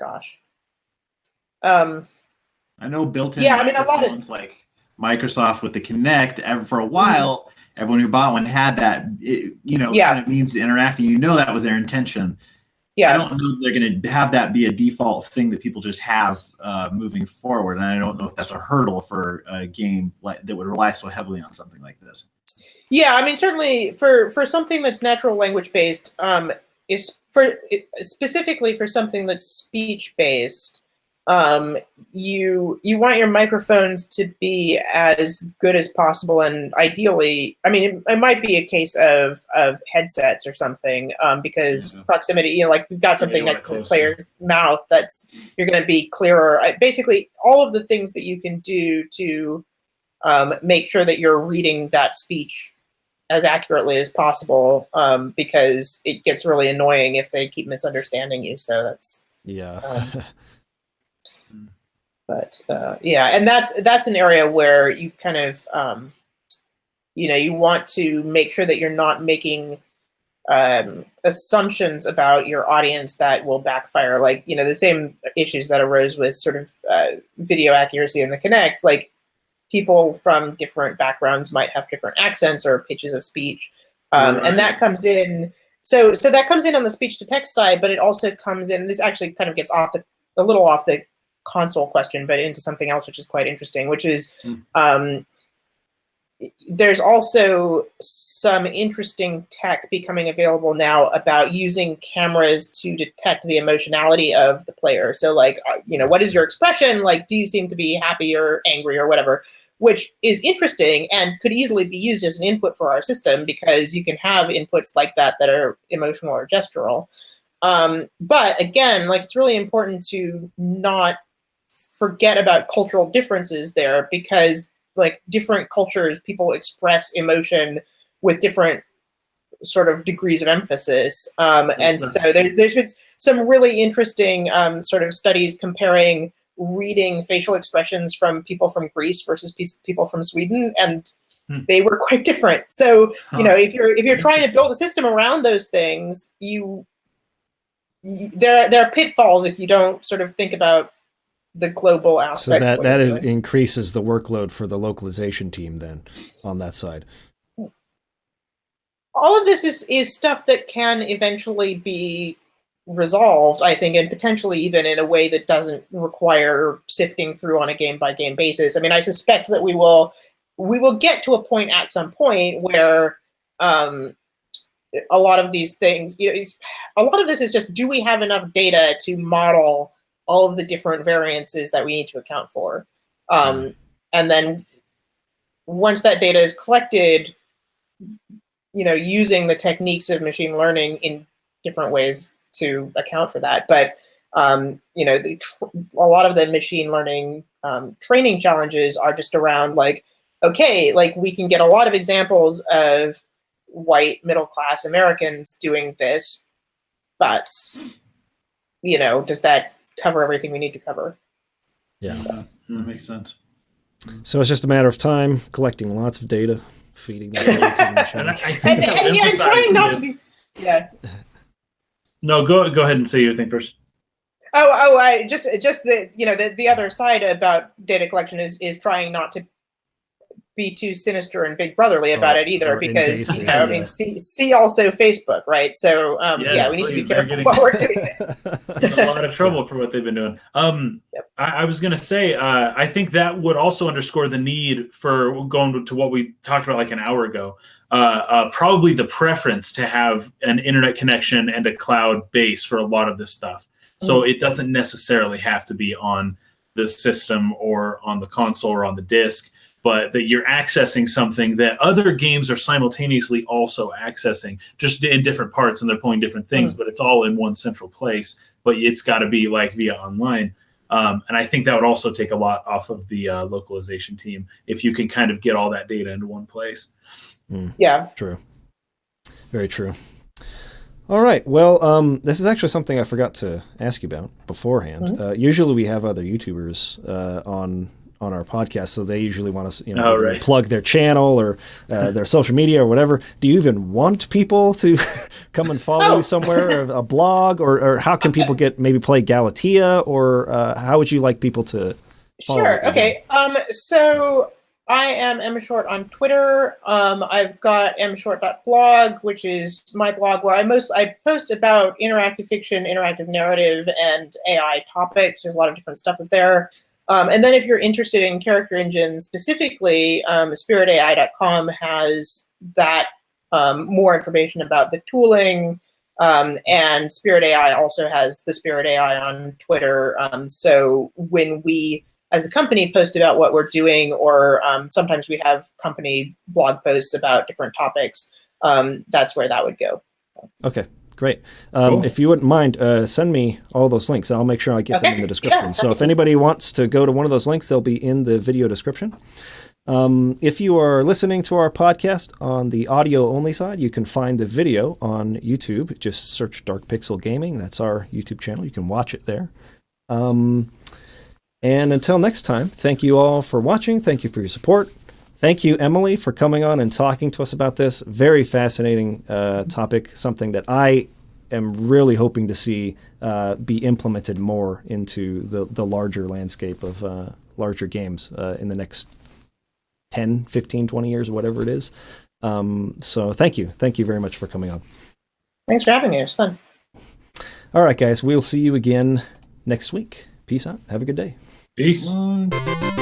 S4: gosh.
S2: I know built-in
S4: Yeah, I mean, a lot of
S2: microphones like Microsoft with the Kinect, for a while, everyone who bought one had that. It, kind of means interacting. That was their intention.
S4: Yeah.
S2: I don't know if they're going to have that be a default thing that people just have moving forward, and I don't know if that's a hurdle for a game that would rely so heavily on something like this.
S4: Yeah, I mean, certainly for something that's natural language based, specifically for something that's speech based, you want your microphones to be as good as possible, and ideally, I mean, it might be a case of headsets or something, because proximity, like we've got something next to the player's mouth, you're going to be clearer. Basically, all of the things that you can do to make sure that you're reading that speech as accurately as possible, because it gets really annoying if they keep misunderstanding you. So that's but and that's an area where you kind of you want to make sure that you're not making assumptions about your audience that will backfire. Like the same issues that arose with sort of video accuracy in the Kinect, like people from different backgrounds might have different accents or pitches of speech, and that comes in. So that comes in on the speech to text side, but it also comes in. This actually kind of gets a little off the console question, but into something else which is quite interesting, which is there's also some interesting tech becoming available now about using cameras to detect the emotionality of the player. So like, what is your expression? Like, do you seem to be happy or angry or whatever? Which is interesting and could easily be used as an input for our system, because you can have inputs like that are emotional or gestural. But again, like, it's really important to not forget about cultural differences there, because like different cultures, people express emotion with different sort of degrees of emphasis. And so there's been some really interesting sort of studies comparing reading facial expressions from people from Greece versus people from Sweden, and they were quite different. So, if you're trying to build a system around those things, there are pitfalls if you don't sort of think about the global aspect.
S1: So that increases the workload for the localization team then on that side.
S4: All of this is stuff that can eventually be resolved, I think, and potentially even in a way that doesn't require sifting through on a game by game basis. I mean, I suspect that we will get to a point at some point where a lot of these things, a lot of this is just, do we have enough data to model all of the different variances that we need to account for? And then once that data is collected, using the techniques of machine learning in different ways to account for that. But, a lot of the machine learning training challenges are just around like, okay, like we can get a lot of examples of white middle-class Americans doing this, but, does that cover everything we need to cover?
S1: Yeah,
S2: that makes sense.
S1: So it's just a matter of time, collecting lots of data, feeding that data to the machine.
S4: and trying not to be. Yeah.
S3: No, go ahead and say your thing first.
S4: I just the other side about data collection is trying not to be too sinister and big brotherly about it either, because see also Facebook, right? So we need to be careful what we're doing.
S3: There's a lot of trouble for what they've been doing. I was gonna say, I think that would also underscore the need for going to what we talked about like an hour ago. Probably the preference to have an internet connection and a cloud base for a lot of this stuff. So it doesn't necessarily have to be on the system or on the console or on the disk, but that you're accessing something that other games are simultaneously also accessing, just in different parts, and they're pulling different things, but it's all in one central place. But it's got to be like via online. And I think that would also take a lot off of the localization team if you can kind of get all that data into one place.
S4: Yeah.
S1: True. Very true. All right. Well, this is actually something I forgot to ask you about beforehand. Usually we have other YouTubers on on our podcast, so they usually want us,
S3: right.
S1: plug their channel or their social media or whatever. Do you even want people to come and follow you somewhere, or a blog, or how can people play Galatea, or how would you like people to follow?
S4: Sure. Okay. So I am Emma Short on Twitter. I've got emmashort.blog, which is my blog where I post about interactive fiction, interactive narrative, and AI topics. There's a lot of different stuff up there. And then if you're interested in character engines specifically, spiritai.com has that more information about the tooling. And Spirit AI also has the Spirit AI on Twitter. So when we, as a company, post about what we're doing, or sometimes we have company blog posts about different topics, that's where that would go.
S1: Okay, great.
S3: Cool.
S1: If you wouldn't mind, send me all those links. I'll make sure I get them in the description.
S4: Yeah,
S1: so if anybody wants to go to one of those links, they'll be in the video description. If you are listening to our podcast on the audio only side, you can find the video on YouTube. Just search Dark Pixel Gaming. That's our YouTube channel. You can watch it there. And until next time, thank you all for watching. Thank you for your support. Thank you, Emily, for coming on and talking to us about this very fascinating topic, something that I am really hoping to see be implemented more into the larger landscape of larger games in the next 10, 15, 20 years, or whatever it is. So thank you. Thank you very much for coming on.
S4: Thanks for having me. It was fun.
S1: All right, guys, we'll see you again next week. Peace out. Have a good day.
S3: Peace.
S2: Bye.